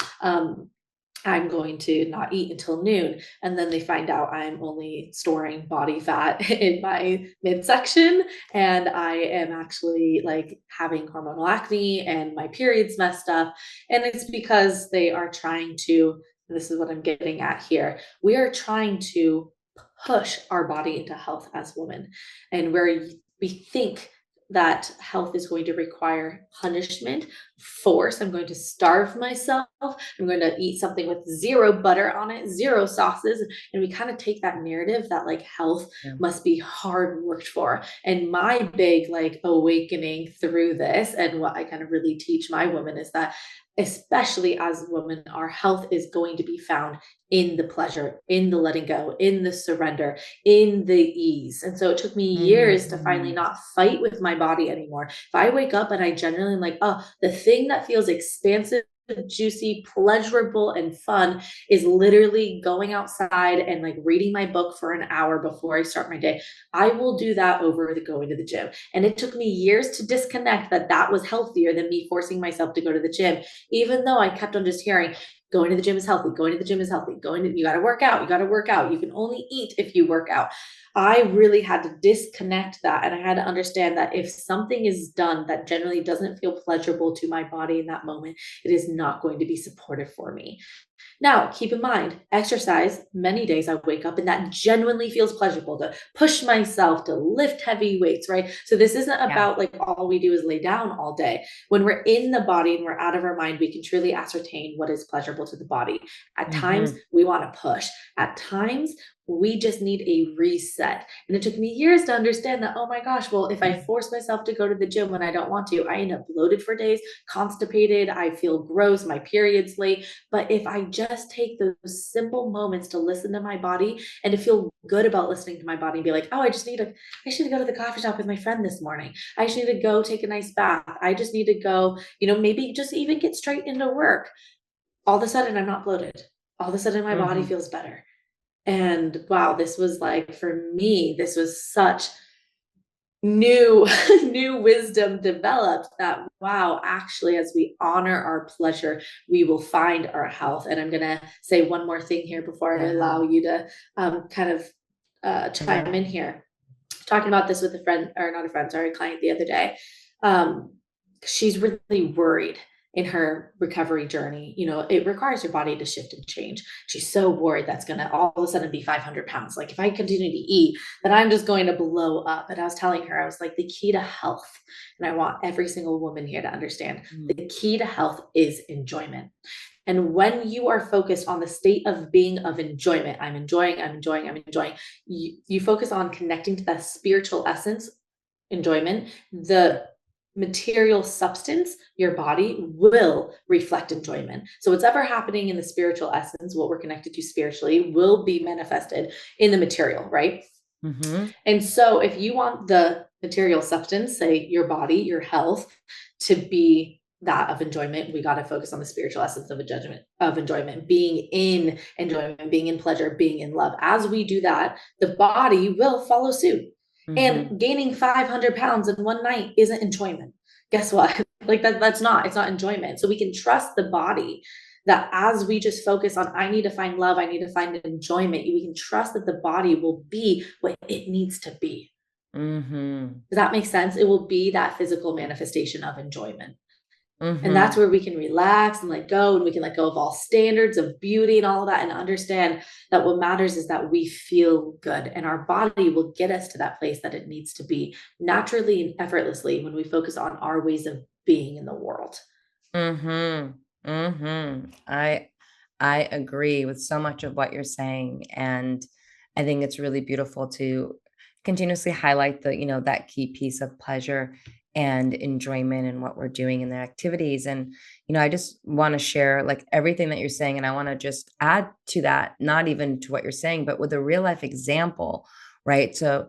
[SPEAKER 2] I'm going to not eat until noon. And then they find out I'm only storing body fat in my midsection. And I am actually like having hormonal acne and my period's messed up. And it's because they are trying to, this is what I'm getting at here. We are trying to push our body into health as women. And where we think that health is going to require punishment, force. I'm going to starve myself. I'm going to eat something with zero butter on it, zero sauces. And we kind of take that narrative that like health
[SPEAKER 1] Yeah.
[SPEAKER 2] must be hard worked for. And my big like awakening through this, and what I kind of really teach my women, is that especially as women, our health is going to be found in the pleasure, in the letting go, in the surrender, in the ease. And so it took me years to finally
[SPEAKER 1] Mhm.
[SPEAKER 2] not fight with my body anymore. If I wake up and I genuinely am like, oh, the thing that feels expansive, juicy, pleasurable, and fun is literally going outside and like reading my book for an hour before I start my day. I will do that over the going to the gym. And it took me years to disconnect that that was healthier than me forcing myself to go to the gym, even though I kept on just hearing, going to the gym is healthy, going to the gym is healthy, you got to work out, you got to work out, you can only eat if you work out. I really had to disconnect that. And I had to understand that if something is done that generally doesn't feel pleasurable to my body in that moment, it is not going to be supportive for me. Now, keep in mind, exercise, many days I wake up and that genuinely feels pleasurable to push myself, to lift heavy weights, right? So this isn't
[SPEAKER 1] Yeah.
[SPEAKER 2] about like all we do is lay down all day. When we're in the body and we're out of our mind, we can truly ascertain what is pleasurable to the body. At times,
[SPEAKER 1] Mhm.
[SPEAKER 2] we want to push. At times, we just need a reset. And it took me years to understand that, oh my gosh, well, if I force myself to go to the gym when I don't want to, I end up bloated for days, constipated, I feel gross, my period's late. But if I just take those simple moments to listen to my body and to feel good about listening to my body and be like, oh, I should go to the coffee shop with my friend this morning. I should need to go take a nice bath. I just need to go, maybe just even get straight into work. All of a sudden, I'm not bloated. all of a sudden my body
[SPEAKER 1] Mm-hmm.
[SPEAKER 2] feels better. And wow, this was like, for me, this was such new new wisdom developed that wow, actually, as we honor our pleasure, we will find our health. And I'm gonna say one more thing here before I
[SPEAKER 1] Yeah.
[SPEAKER 2] allow you to kind of chime
[SPEAKER 1] Yeah.
[SPEAKER 2] in here. Talking about this with a friend, or not a friend, sorry, a client the other day. um, she's really worried in her recovery journey. You know, it requires your body to shift and change. She's so worried that's going to all of a sudden be 500 pounds. Like, if I continue to eat, then I'm just going to blow up. And I was telling her, I was like, the key to health, and I want every single woman here to understand,
[SPEAKER 1] Mm-hmm.
[SPEAKER 2] the key to health is enjoyment. And when you are focused on the state of being of enjoyment, I'm enjoying, I'm enjoying, I'm enjoying, you focus on connecting to that spiritual essence, enjoyment, the material substance, your body will reflect enjoyment. So what's ever happening in the spiritual essence, what we're connected to spiritually, will be manifested in the material, right?
[SPEAKER 1] Mm-hmm.
[SPEAKER 2] And so if you want the material substance, say your body, your health, to be that of enjoyment, we got to focus on the spiritual essence of enjoyment, being in enjoyment, being in pleasure, being in love. As we do that, the body will follow suit.
[SPEAKER 1] Mm-hmm.
[SPEAKER 2] And gaining 500 pounds in one night isn't enjoyment. Guess what? Like it's not enjoyment. So we can trust the body that as we just focus on, I need to find love, I need to find enjoyment, we can trust that the body will be what it needs to be.
[SPEAKER 1] Mm-hmm.
[SPEAKER 2] Does that make sense? It will be that physical manifestation of enjoyment. And that's
[SPEAKER 1] Mm-hmm.
[SPEAKER 2] where we can relax and let go, and we can let go of all standards of beauty and all of that, and understand that what matters is that we feel good, and our body will get us to that place that it needs to be naturally and effortlessly when we focus on our ways of being in the world.
[SPEAKER 1] Mm-hmm. Mm-hmm. I agree with so much of what you're saying. And I think it's really beautiful to continuously highlight the, that key piece of pleasure and enjoyment in what we're doing in the activities. And, I just want to share like everything that you're saying. And I want to just add to that, not even to what you're saying, but with a real life example, right? So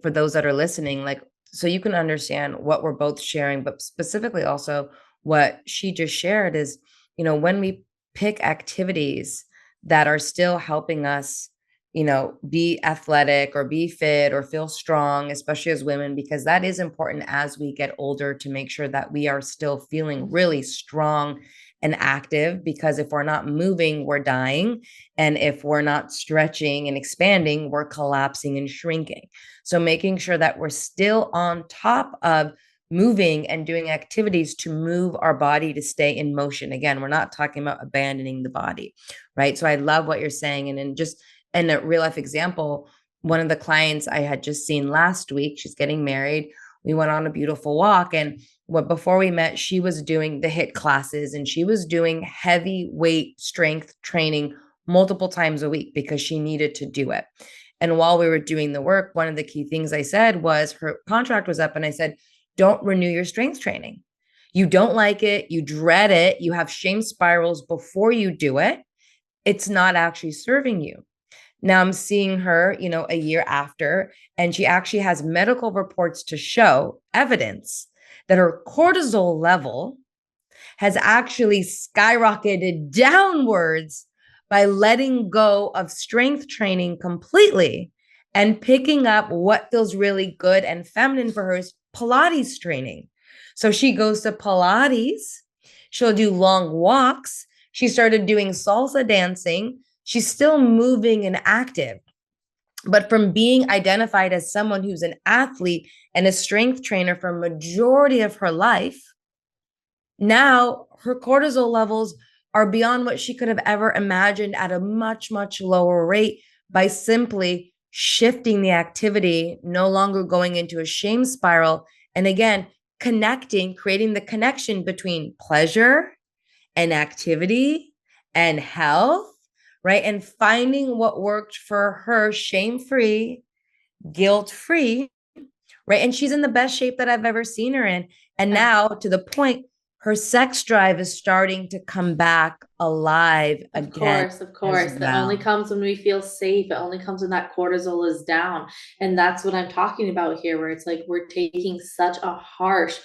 [SPEAKER 1] for those that are listening, like, so you can understand what we're both sharing, but specifically also what she just shared is, when we pick activities that are still helping us, be athletic or be fit or feel strong, especially as women, because that is important as we get older to make sure that we are still feeling really strong and active. Because if we're not moving, we're dying. And if we're not stretching and expanding, we're collapsing and shrinking. So making sure that we're still on top of moving and doing activities to move our body to stay in motion. Again, we're not talking about abandoning the body, right? So I love what you're saying. And then just in a real life example, one of the clients I had just seen last week, she's getting married. We went on a beautiful walk, and before we met, she was doing the HIIT classes and she was doing heavy weight strength training multiple times a week because she needed to do it. And while we were doing the work, one of the key things I said was her contract was up, and I said, don't renew your strength training. You don't like it. You dread it. You have shame spirals before you do it. It's not actually serving you. Now I'm seeing her, a year after, and she actually has medical reports to show evidence that her cortisol level has actually skyrocketed downwards by letting go of strength training completely and picking up what feels really good and feminine for her is Pilates training. So she goes to Pilates, she'll do long walks. She started doing salsa dancing. She's still moving and active. But from being identified as someone who's an athlete and a strength trainer for a majority of her life, now her cortisol levels are beyond what she could have ever imagined at a much, much lower rate by simply shifting the activity, no longer going into a shame spiral. And again, creating the connection between pleasure and activity and health, right? And finding what worked for her shame free, guilt free, right? And she's in the best shape that I've ever seen her in. And now to the point, her sex drive is starting to come back alive again
[SPEAKER 2] Of
[SPEAKER 1] as
[SPEAKER 2] course. That only
[SPEAKER 1] well.
[SPEAKER 2] comes when we feel safe. It only comes when that cortisol is down. And that's what I'm talking about here, where it's like we're taking such a harsh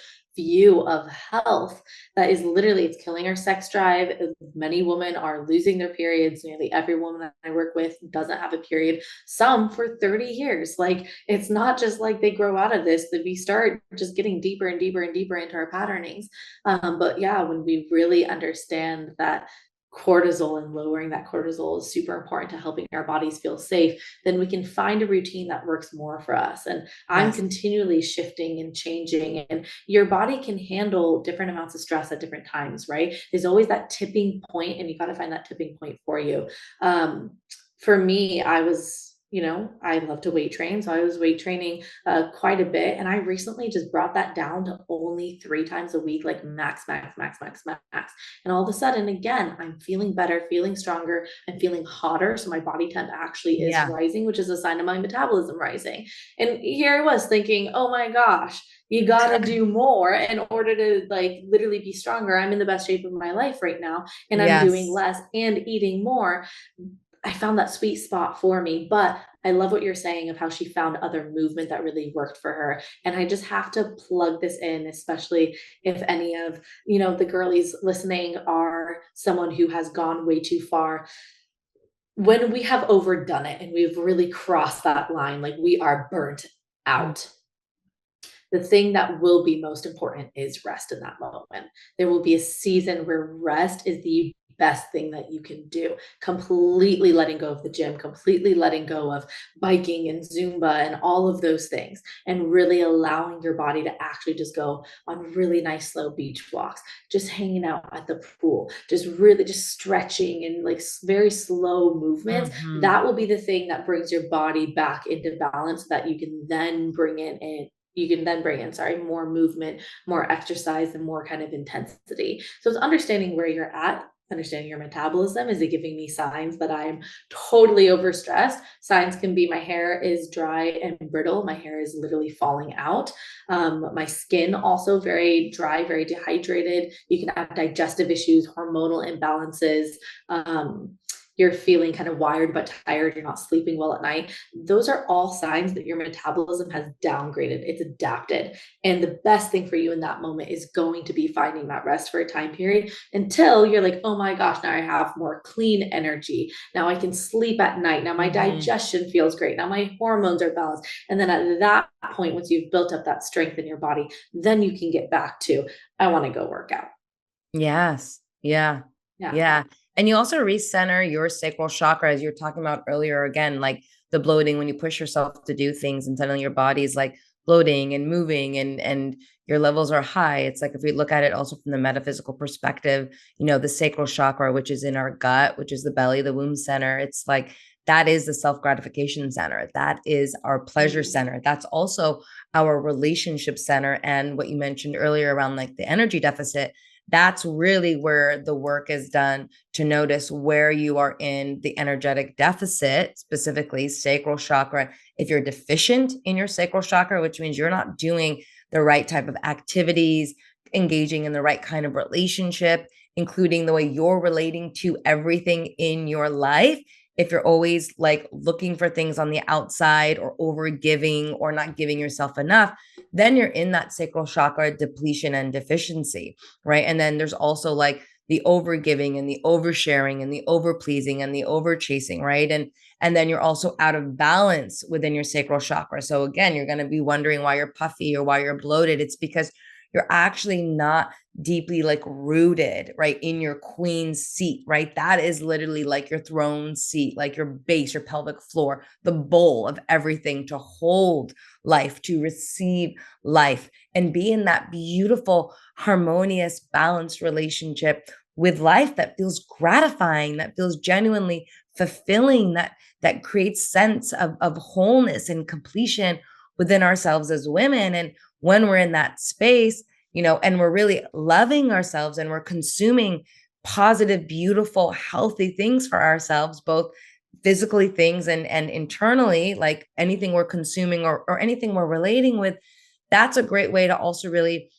[SPEAKER 2] view of health that is literally, it's killing our sex drive. Many women are losing their periods. Nearly every woman that I work with doesn't have a period, some for 30 years. Like, it's not just like they grow out of this, that we start just getting deeper and deeper and deeper into our patternings. But yeah, when we really understand that cortisol and lowering that cortisol is super important to helping our bodies feel safe, then we can find a routine that works more for us. And I'm
[SPEAKER 1] Yes.
[SPEAKER 2] continually shifting and changing, and your body can handle different amounts of stress at different times, right? There's always that tipping point, and you got to find that tipping point for you. For me, I was, I love to weight train. So I was weight training quite a bit. And I recently just brought that down to only 3 times a week, like max, max, max, max, max. And all of a sudden, again, I'm feeling better, feeling stronger, and feeling hotter. So my body temp actually is
[SPEAKER 1] Yeah.
[SPEAKER 2] rising, which is a sign of my metabolism rising. And here I was thinking, oh my gosh, you got to do more in order to like literally be stronger. I'm in the best shape of my life right now, and I'm doing
[SPEAKER 1] Yes.
[SPEAKER 2] less and eating more. I found that sweet spot for me. But I love what you're saying of how she found other movement that really worked for her. And I just have to plug this in, especially if any of, the girlies listening are someone who has gone way too far. When we have overdone it and we've really crossed that line, like we are burnt
[SPEAKER 1] Mm.
[SPEAKER 2] out, the thing that will be most important is rest in that moment. There will be a season where rest is the best thing that you can do. Completely letting go of the gym, completely letting go of biking and Zumba and all of those things, and really allowing your body to actually just go on really nice, slow beach walks, just hanging out at the pool, just really just stretching and like very slow movements.
[SPEAKER 1] Mhm.
[SPEAKER 2] That will be the thing that brings your body back into balance so that you can then bring in, sorry, more movement, more exercise, and more kind of intensity. So it's understanding where you're at, understanding your metabolism. Is it giving me signs that I'm totally overstressed? Signs can be my hair is dry and brittle. My hair is literally falling out. My skin also very dry, very dehydrated. You can have digestive issues, hormonal imbalances. You're feeling kind of wired but tired, you're not sleeping well at night. Those are all signs that your metabolism has downgraded, it's adapted. And the best thing for you in that moment is going to be finding that rest for a time period until you're like, oh my gosh, now I have more clean energy. Now I can sleep at night. Now my
[SPEAKER 1] Mhm.
[SPEAKER 2] digestion feels great. Now my hormones are balanced. And then at that point, once you've built up that strength in your body, then you can get back to, I want to go work out.
[SPEAKER 1] Yes. Yeah.
[SPEAKER 2] Yeah.
[SPEAKER 1] Yeah. And you also recenter your sacral chakra, as you were talking about earlier, again, like the bloating when you push yourself to do things and suddenly your body's like bloating and moving and your levels are high. It's like if we look at it also from the metaphysical perspective, the sacral chakra, which is in our gut, which is the belly, the womb center, it's like that is the self-gratification center. That is our pleasure
[SPEAKER 2] Mm.
[SPEAKER 1] center. That's also our relationship center. And what you mentioned earlier around like the energy deficit, that's really where the work is done to notice where you are in the energetic deficit, specifically sacral chakra. If you're deficient in your sacral chakra, which means you're not doing the right type of activities, engaging in the right kind of relationship, including the way you're relating to everything in your life. If you're always like looking for things on the outside or over giving or not giving yourself enough, then you're in that sacral chakra depletion and deficiency, right? And then there's also like the overgiving and the oversharing and the overpleasing and the overchasing, right? And then you're also out of balance within your sacral chakra. So again, you're going to be wondering why you're puffy or why you're bloated. It's because you're actually not deeply like rooted right in your queen seat, right? That is literally like your throne seat, like your base, your pelvic floor, the bowl of everything to hold life, to receive life, and be in that beautiful, harmonious, balanced relationship with life that feels gratifying, that feels genuinely fulfilling, that creates sense of wholeness and completion within ourselves as women. And when we're in that space, and we're really loving ourselves and we're consuming positive, beautiful, healthy things for ourselves, both physically things and internally, like anything we're consuming or anything we're relating with, that's a great way to also really,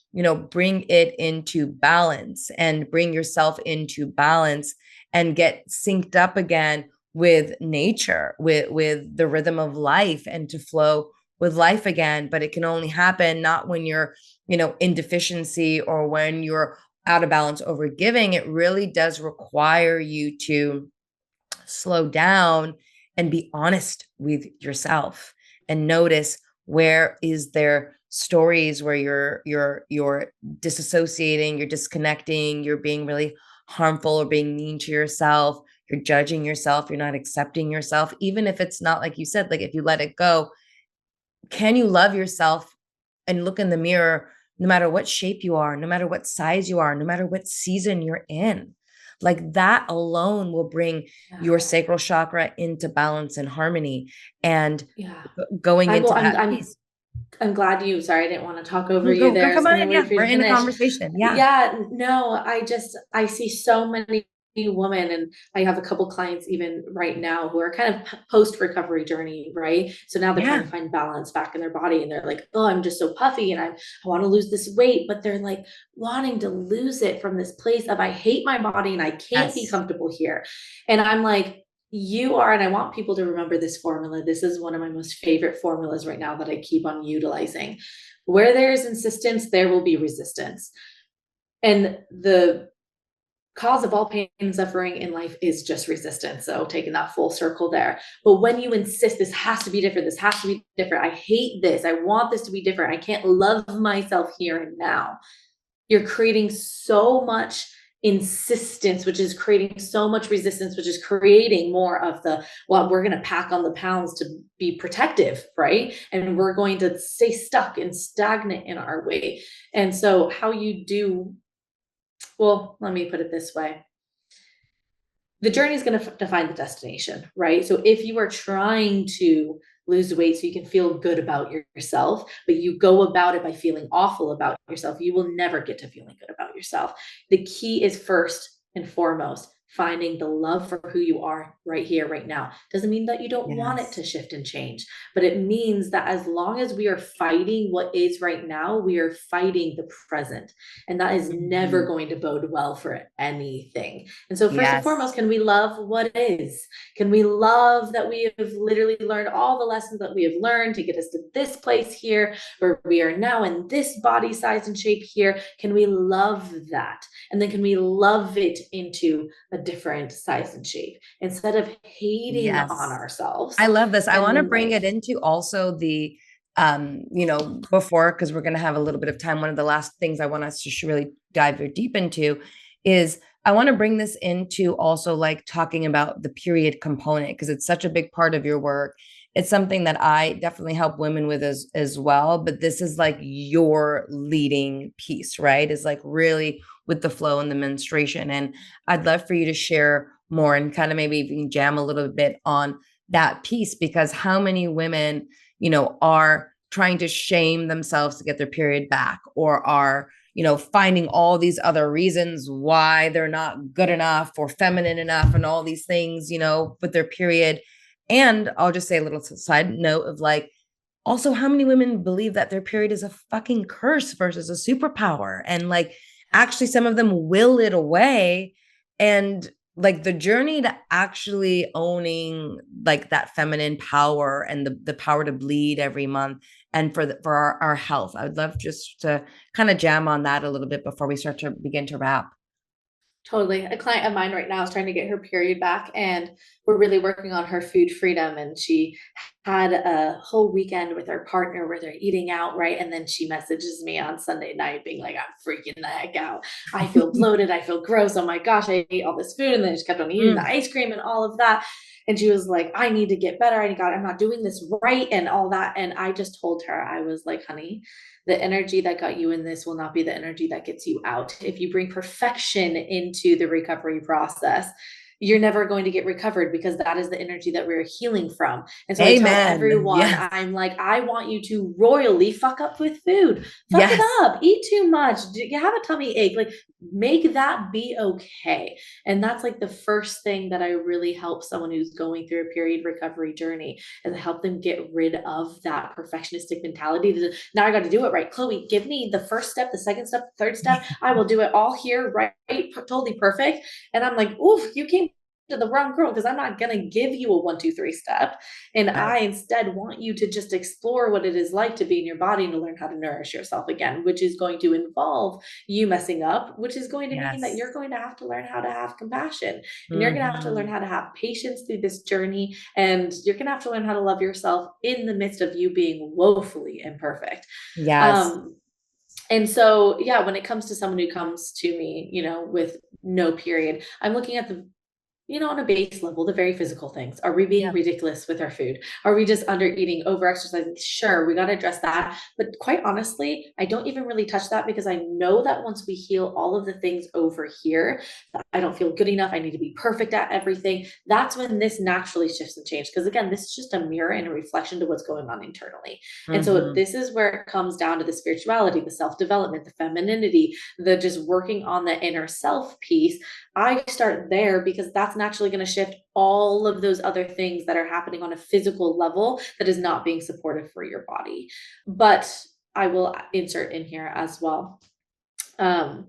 [SPEAKER 1] bring it into balance and bring yourself into balance and get synced up again with nature, with the rhythm of life and to flow with life again. But it can only happen not when you're in deficiency, or when you're out of balance over giving, it really does require you to slow down and be honest with yourself and notice where is there stories where you're disassociating, you're disconnecting, you're being really harmful or being mean to yourself, you're judging yourself, you're not accepting yourself, even if it's not like you said, like if you let it go, can you love yourself and look in the mirror no matter what shape you are, no matter what size you are, no matter what season you're in? Like that alone will bring
[SPEAKER 2] Yeah.
[SPEAKER 1] your sacral chakra into balance and harmony and
[SPEAKER 2] Yeah.
[SPEAKER 1] going
[SPEAKER 2] I'm,
[SPEAKER 1] into
[SPEAKER 2] well,
[SPEAKER 1] that peace.
[SPEAKER 2] I'm glad you, sorry, I didn't want to talk over
[SPEAKER 1] No,
[SPEAKER 2] you
[SPEAKER 1] go
[SPEAKER 2] there. I was
[SPEAKER 1] come
[SPEAKER 2] going to
[SPEAKER 1] on.
[SPEAKER 2] wait
[SPEAKER 1] Yeah,
[SPEAKER 2] for you
[SPEAKER 1] we're
[SPEAKER 2] to
[SPEAKER 1] in a
[SPEAKER 2] finish.
[SPEAKER 1] conversation. Yeah.
[SPEAKER 2] Yeah, no, I see so many women, and I have a couple clients even right now who are kind of post recovery journey, right? So now they're trying
[SPEAKER 1] Yeah.
[SPEAKER 2] to find balance back in their body, and they're like, oh, I'm just so puffy and I want to lose this weight, but they're like wanting to lose it from this place of I hate my body and I can't be
[SPEAKER 1] Yes.
[SPEAKER 2] comfortable here. And I'm like, you are, and I want people to remember this formula. This is one of my most favorite formulas right now that I keep on utilizing. Where there's insistence, there will be resistance. And the cause of all pain and suffering in life is just resistance. So taking that full circle there. But when you insist, this has to be different, this has to be different, I hate this, I want this to be different, I can't love myself here and now, you're creating so much insistence, which is creating so much resistance, which is creating more of the, well, we're going to pack on the pounds to be protective, right? And we're going to stay stuck and stagnant in our way. And so, how you do, well, let me put it this way, the journey is going to define the destination, right? So if you are trying to lose weight so you can feel good about yourself, but you go about it by feeling awful about yourself, you will never get to feeling good about yourself. The key is first and foremost finding the love for who you are right here, right now. Doesn't mean that you don't want it
[SPEAKER 1] Yes.
[SPEAKER 2] to shift and change, but it means that as long as we are fighting what is right now, we are fighting the present. And that is never
[SPEAKER 1] Mhm.
[SPEAKER 2] going to bode well for anything. And so, first and
[SPEAKER 1] Yes.
[SPEAKER 2] foremost, can we love what is? Can we love that we have literally learned all the lessons that we have learned to get us to this place here, where we are now in this body size and shape here? Can we love that? And then can we love it into a different size and shape instead of hating on
[SPEAKER 1] Yes.
[SPEAKER 2] ourselves?
[SPEAKER 1] I love this. I
[SPEAKER 2] And
[SPEAKER 1] want to
[SPEAKER 2] then,
[SPEAKER 1] bring
[SPEAKER 2] like,
[SPEAKER 1] it into also the, before, because we're going to have a little bit of time. One of the last things I want us to really dive deep into is I want to bring this into also like talking about the period component, because it's such a big part of your work. It's something that I definitely help women with as well. But this is like your leading piece, right? Is like really with the flow and the menstruation. And I'd love for you to share more and kind of maybe even jam a little bit on that piece, because how many women, are trying to shame themselves to get their period back, or are, finding all these other reasons why they're not good enough or feminine enough and all these things, with their period. And I'll just say a little side note of like, also how many women believe that their period is a fucking curse versus a superpower, and like actually some of them will it away. And like the journey to actually owning like that feminine power and the power to bleed every month, and for our health, I would love just to kind of jam on that a little bit before we start to begin to wrap.
[SPEAKER 2] totally. A client of mine right now is trying to get her period back, and we're really working on her food freedom. And she had a whole weekend with her partner where they're eating out, right? And then she messages me on Sunday night being like, I'm freaking the heck out. I feel bloated. I feel gross. Oh my gosh, I ate all this food. And then she kept on eating the
[SPEAKER 1] Mm.
[SPEAKER 2] ice cream and all of that. And she was like, I need to get better. I'm not doing this right and all that. And I just told her, I was like, honey, the energy that got you in this will not be the energy that gets you out. If you bring perfection into the recovery process, you're never going to get recovered, because that is the energy that we're healing from. And so I tell
[SPEAKER 1] Amen.
[SPEAKER 2] everyone,
[SPEAKER 1] Yes.
[SPEAKER 2] I'm like, I want you to royally fuck up with food. Fuck it
[SPEAKER 1] Yes.
[SPEAKER 2] up. Eat too much. You have a tummy ache. Like, make that be okay. And that's like the first thing that I really help someone who's going through a period recovery journey, and help them get rid of that perfectionistic mentality. Now I got to do it right. Chloe, give me the first step, the second step, the third step. I will do it all here right, totally perfect. And I'm like, oof, you came to the wrong girl because I'm not going to give you a 1, 2, 3 step. And
[SPEAKER 1] Right.
[SPEAKER 2] I instead want you to just explore what it is like to be in your body and to learn how to nourish yourself again, which is going to involve you messing up, which is going to mean that
[SPEAKER 1] Yes.
[SPEAKER 2] you're going to have to learn how to have compassion, and you're going to have to learn
[SPEAKER 1] Hmm.
[SPEAKER 2] how to have patience through this journey. And you're going to have to learn how to love yourself in the midst of you being woefully imperfect.
[SPEAKER 1] Yes.
[SPEAKER 2] Um, and so, yeah, when it comes to someone who comes to me, with no period, I'm looking at on a base level, the very physical things. Are we being
[SPEAKER 1] Yeah.
[SPEAKER 2] ridiculous with our food? Are we just under eating, over exercising? Sure, we got to address that. But quite honestly, I don't even really touch that because I know that once we heal all of the things over here, that I don't feel good enough. I need to be perfect at everything. That's when this naturally shifts and changes. Because again, this is just a mirror and a reflection to what's going on internally. And so
[SPEAKER 1] Hmm.
[SPEAKER 2] this is where it comes down to the spirituality, the self development, the femininity, the just working on the inner self piece. I start there because that's naturally going to shift all of those other things that are happening on a physical level that is not being supportive for your body. But I will insert in here as well. Um,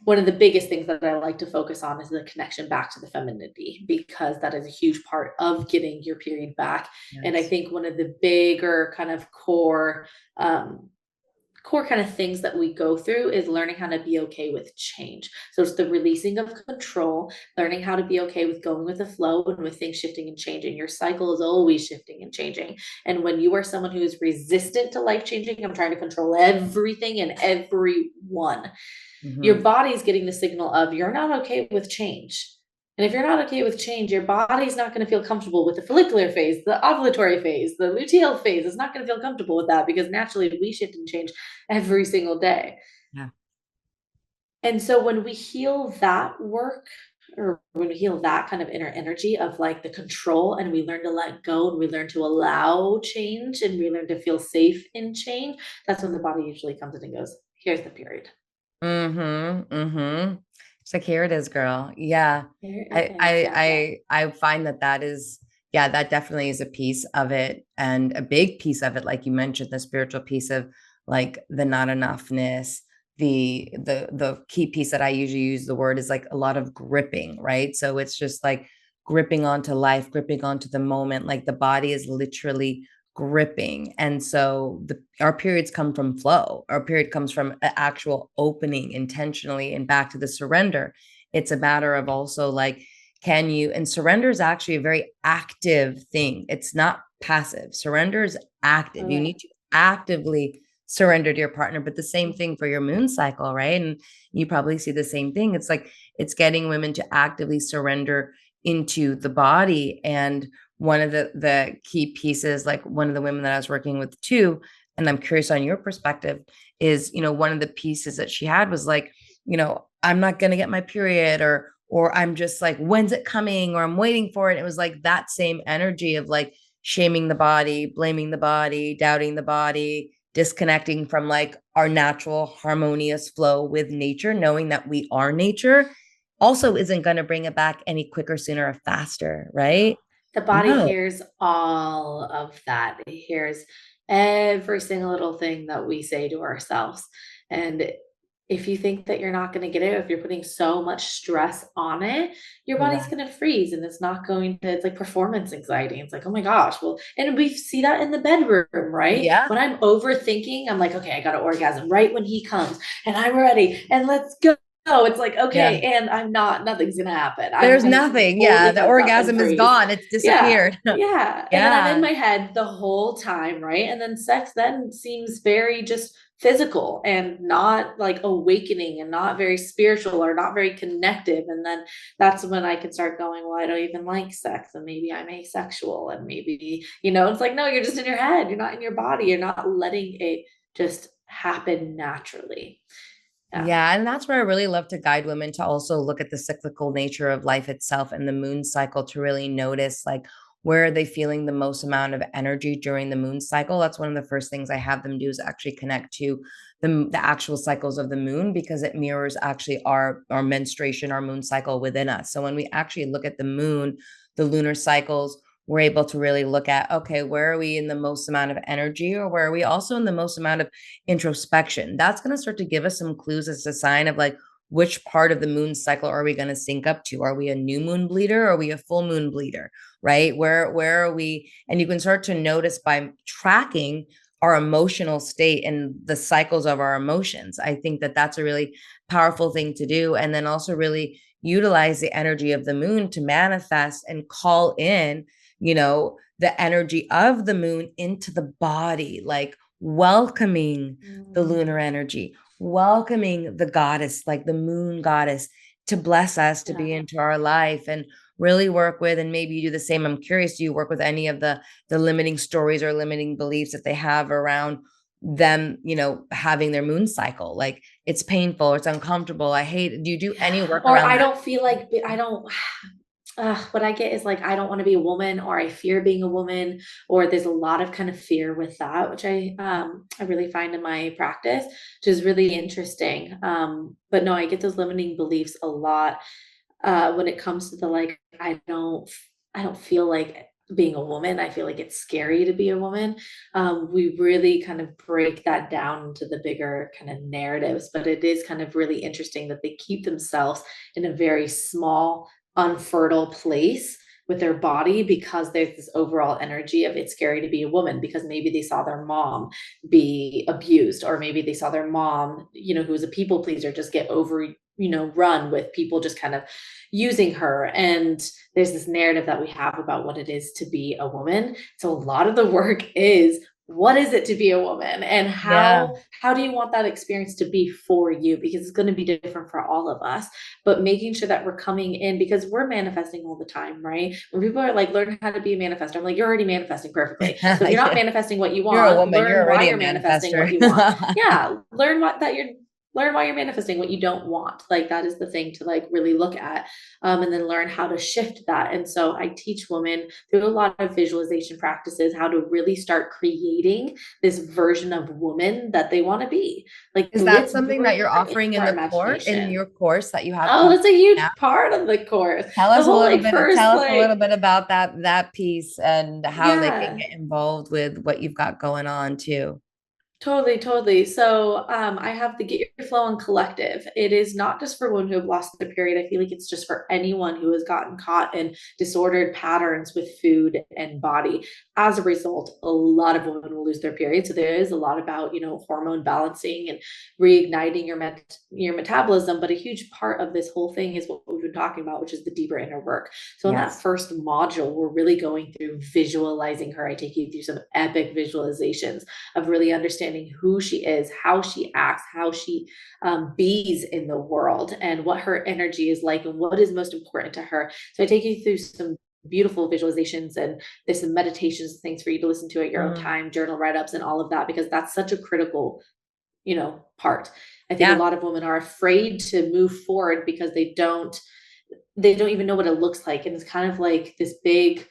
[SPEAKER 2] One of the biggest things that I like to focus on is the connection back to the femininity, because that is a huge part of getting your period back. And I
[SPEAKER 1] Yes.
[SPEAKER 2] think one of the bigger kind of um, core kind of things that we go through is learning how to be okay with change. So it's the releasing of control, learning how to be okay with going with the flow and with things shifting and changing. Your cycle is always shifting and changing. And when you are someone who is resistant to life changing, I'm trying to control everything and everyone, your
[SPEAKER 1] Hmm.
[SPEAKER 2] body's getting the signal of you're not okay with change. And if you're not okay with change, your body's not going to feel comfortable with the follicular phase, the ovulatory phase, the luteal phase. It's not going to feel comfortable with that because naturally we shift and change every single day.
[SPEAKER 1] Yeah.
[SPEAKER 2] And so when we heal that work, or when we heal that kind of inner energy of like the control, and we learn to let go and we learn to allow change and we learn to feel safe in change, that's when the body usually comes in and goes, here's the period.
[SPEAKER 1] Mm-hmm. Mm-hmm. It's like, here it is, girl. Yeah.
[SPEAKER 2] Here it
[SPEAKER 1] I
[SPEAKER 2] is.
[SPEAKER 1] I
[SPEAKER 2] Yeah.
[SPEAKER 1] I I find that is, yeah, that definitely is a piece of it, and a big piece of it, like you mentioned, the spiritual piece of like the not enoughness, the key piece that I usually use the word is like a lot of gripping, right? So it's just like gripping onto life, gripping onto the moment, like the body is literally gripping. And so our periods come from flow. Our period comes from an actual opening intentionally and back to the surrender. It's a matter of also like, can you, and surrender is actually a very active thing. It's not passive. Surrender is active. You
[SPEAKER 2] Okay.
[SPEAKER 1] need to actively surrender to your partner, but the same thing for your moon cycle, right? And you probably see the same thing. It's like, it's getting women to actively surrender into the body. And one of the key pieces, like one of the women that I was working with too, and I'm curious on your perspective, is, one of the pieces that she had was like, I'm not going to get my period, or I'm just like, when's it coming, or I'm waiting for it. It was like that same energy of like shaming the body, blaming the body, doubting the body, disconnecting from like our natural harmonious flow with nature, knowing that we are nature also isn't going to bring it back any quicker, sooner, or faster, right?
[SPEAKER 2] The body
[SPEAKER 1] No.
[SPEAKER 2] hears all of that. It hears every single little thing that we say to ourselves. And if you think that you're not going to get it, if you're putting so much stress on it, your body's
[SPEAKER 1] Right.
[SPEAKER 2] going to freeze and it's not going to, it's like performance anxiety. It's like, oh my gosh. Well, and we see that in the bedroom, right?
[SPEAKER 1] Yeah.
[SPEAKER 2] When I'm overthinking, I'm like, okay, I got to orgasm right when he comes and I'm ready and let's go. Oh, it's like,
[SPEAKER 1] Yeah.
[SPEAKER 2] okay, and I'm not, nothing's gonna happen.
[SPEAKER 1] There's
[SPEAKER 2] I'm
[SPEAKER 1] nothing. Yeah.
[SPEAKER 2] fully
[SPEAKER 1] The
[SPEAKER 2] fucked up and
[SPEAKER 1] orgasm is
[SPEAKER 2] freeze.
[SPEAKER 1] gone. It's
[SPEAKER 2] Yeah,
[SPEAKER 1] disappeared.
[SPEAKER 2] yeah. And then I'm in
[SPEAKER 1] Yeah.
[SPEAKER 2] my head the whole time, right? And then sex then seems very just physical and not like awakening and not very spiritual or not very connective. And then that's when I can start going, well, I don't even like sex and maybe I'm asexual and maybe, it's like, no, you're just in your head. You're not in your body. You're not letting it just happen naturally. Yeah.
[SPEAKER 1] Yeah, and that's where I really love to guide women to also look at the cyclical nature of life itself and the moon cycle to really notice like where are they feeling the most amount of energy during the moon cycle. That's one of the first things I have them do is actually connect to the actual cycles of the moon because it mirrors actually our menstruation, our moon cycle within us. So when we actually look at the moon, the lunar cycles, we're able to really look at, okay, where are we in the most amount of energy, or where are we also in the most amount of introspection? That's going to start to give us some clues as a sign of like which part of the moon cycle are we going to sync up to? Are we a new moon bleeder or are we a full moon bleeder? Right? Where are we? And you can start to notice by tracking our emotional state and the cycles of our emotions. I think that that's a really powerful thing to do. And then also really utilize the energy of the moon to manifest and call in, the energy of the moon into the body, like welcoming the lunar energy, welcoming the goddess, like the moon goddess, to bless us, to
[SPEAKER 2] Yeah.
[SPEAKER 1] be into our life, and really work with. And maybe you do the same. I'm curious, do you work with any of the limiting stories or limiting beliefs that they have around them, having their moon cycle? Like, it's painful, it's uncomfortable, I hate it. Do you do any work
[SPEAKER 2] Or
[SPEAKER 1] around
[SPEAKER 2] I
[SPEAKER 1] that?
[SPEAKER 2] don't feel like I don't what I get is like I don't want to be a woman, or I fear being a woman, or there's a lot of kind of fear with that, which I really find in my practice, which is really interesting. But no, I get those limiting beliefs a lot when it comes to the like I don't feel like being a woman. I feel like it's scary to be a woman. We really kind of break that down into the bigger kind of narratives, but it is kind of really interesting that they keep themselves in a very small, unfertile place with their body because there's this overall energy of it's scary to be a woman because maybe they saw their mom be abused, or maybe they saw their mom, who was a people pleaser, just get over, run with people just kind of using her. And there's this narrative that we have about what it is to be a woman. So a lot of the work is, what is it to be a woman, and
[SPEAKER 1] Yeah.
[SPEAKER 2] how do you want that experience to be for you, because it's going to be different for all of us. But making sure that we're coming in, because we're manifesting all the time, right? When people are like, learn how to be a manifestor, I'm like, you're already manifesting perfectly. So if you're not
[SPEAKER 1] Yeah.
[SPEAKER 2] manifesting what you
[SPEAKER 1] You're a
[SPEAKER 2] want,
[SPEAKER 1] woman, you're
[SPEAKER 2] learn why
[SPEAKER 1] already a
[SPEAKER 2] you're manifesting what
[SPEAKER 1] manifester.
[SPEAKER 2] you want. Yeah, learn why you're manifesting what you don't want. Like, that is the thing to like really look at, and then learn how to shift that. And so I teach women through a lot of visualization practices how to really start creating this version of woman that they want to be. Like,
[SPEAKER 1] Is that
[SPEAKER 2] let's
[SPEAKER 1] something that
[SPEAKER 2] bring
[SPEAKER 1] you're offering
[SPEAKER 2] into
[SPEAKER 1] in
[SPEAKER 2] our imagination.
[SPEAKER 1] your course that you have
[SPEAKER 2] Oh,
[SPEAKER 1] coming
[SPEAKER 2] that's a
[SPEAKER 1] now?
[SPEAKER 2] huge part of the course. The whole like first
[SPEAKER 1] Tell us a little
[SPEAKER 2] like
[SPEAKER 1] bit about that piece and how they can
[SPEAKER 2] yeah.
[SPEAKER 1] get involved with what you've got going on too.
[SPEAKER 2] Totally, totally. So I have the Get Your Flow on Collective. It is not just for women who have lost their period. I feel like it's just for anyone who has gotten caught in disordered patterns with food and body. As a result, a lot of women will lose their period. So there is a lot about, hormone balancing and reigniting your metabolism. But a huge part of this whole thing is what we've been talking about, which is the deeper inner work. So in that
[SPEAKER 1] Yes.
[SPEAKER 2] first module, we're really going through visualizing her. I take you through some epic visualizations of really understanding who she is, how she acts, how she bees in the world, and what her energy is like, and what is most important to her. So I take you through some beautiful visualizations, and there's some meditations, things for you to listen to at your own
[SPEAKER 1] Mm,
[SPEAKER 2] time, journal write-ups and all of that, because that's such a critical, part. I think a
[SPEAKER 1] yeah.
[SPEAKER 2] lot of women are afraid to move forward because they don't even know what it looks like. And it's kind of like this big,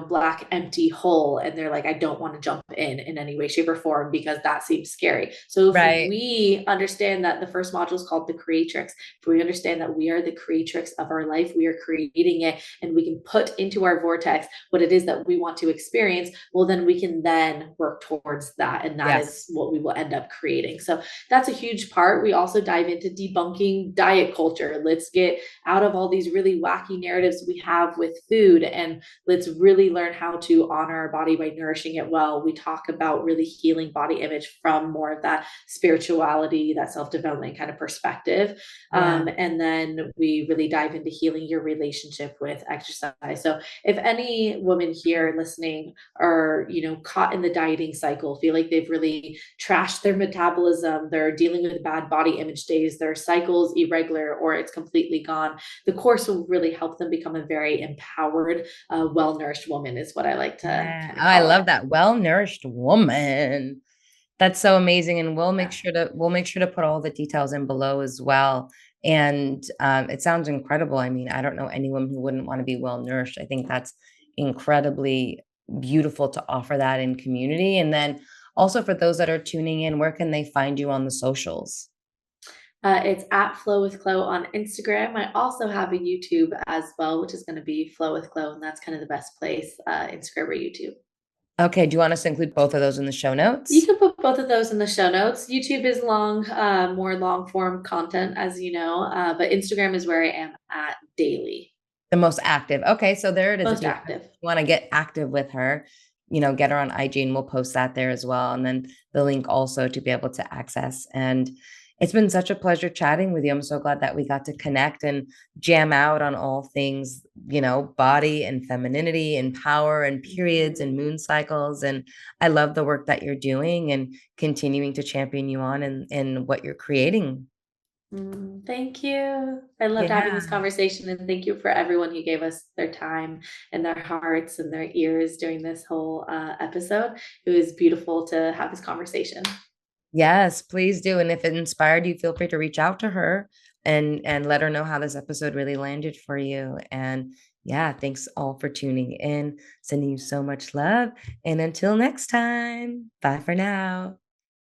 [SPEAKER 2] black empty hole. And they're like, I don't want to jump in any way, shape, or form because that seems scary. So if
[SPEAKER 1] Right.
[SPEAKER 2] we understand that the first module is called the creatrix, if we understand that we are the creatrix of our life, we are creating it, and we can put into our vortex what it is that we want to experience, well, then we can then work towards that. And that is
[SPEAKER 1] Yes.
[SPEAKER 2] what we will end up creating. So that's a huge part. We also dive into debunking diet culture. Let's get out of all these really wacky narratives we have with food, and let's really learn how to honor our body by nourishing it well. We talk about really healing body image from more of that spirituality, that self-development kind of perspective.
[SPEAKER 1] Yeah.
[SPEAKER 2] And then we really dive into healing your relationship with exercise. So if any woman here listening are, caught in the dieting cycle, feel like they've really trashed their metabolism, they're dealing with bad body image days, their cycles irregular, or it's completely gone, the course will really help them become a very empowered, well-nourished woman, is what I like to
[SPEAKER 1] Yeah.
[SPEAKER 2] kind
[SPEAKER 1] Oh,
[SPEAKER 2] of
[SPEAKER 1] I
[SPEAKER 2] call
[SPEAKER 1] love
[SPEAKER 2] it.
[SPEAKER 1] that. Well-nourished woman. That's so amazing. And
[SPEAKER 2] Yeah.
[SPEAKER 1] we'll make sure to put all the details in below as well. And it sounds incredible. I mean, I don't know anyone who wouldn't want to be well nourished. I think that's incredibly beautiful to offer that in community. And then also for those that are tuning in, where can they find you on the socials?
[SPEAKER 2] It's at Flow with Chloe on Instagram. I also have a YouTube as well, which is going to be Flow with Chloe, and that's kind of the best place, Instagram or YouTube.
[SPEAKER 1] Okay. Do you want us to include both of those in the show
[SPEAKER 2] You
[SPEAKER 1] notes?
[SPEAKER 2] can put both of those in the show notes. YouTube is more long form content, as you know, but Instagram is where I am at daily,
[SPEAKER 1] The most active. Okay, so there it is. If
[SPEAKER 2] most
[SPEAKER 1] you
[SPEAKER 2] active.
[SPEAKER 1] want to get active with her, get her on IG and we'll post that there as well. And then the link also to be able to access. And it's been such a pleasure chatting with you. I'm so glad that we got to connect and jam out on all things, body and femininity and power and periods and moon cycles. And I love the work that you're doing and continuing to champion you on in what you're creating.
[SPEAKER 2] Thank you. I loved having this
[SPEAKER 1] Yeah.
[SPEAKER 2] conversation, and thank you for everyone who gave us their time and their hearts and their ears during this whole episode. It was beautiful to have this conversation.
[SPEAKER 1] Yes, please do. And if it inspired you, feel free to reach out to her and let her know how this episode really landed for you. And yeah, thanks all for tuning in. Sending you so much love. And until next time, bye for now.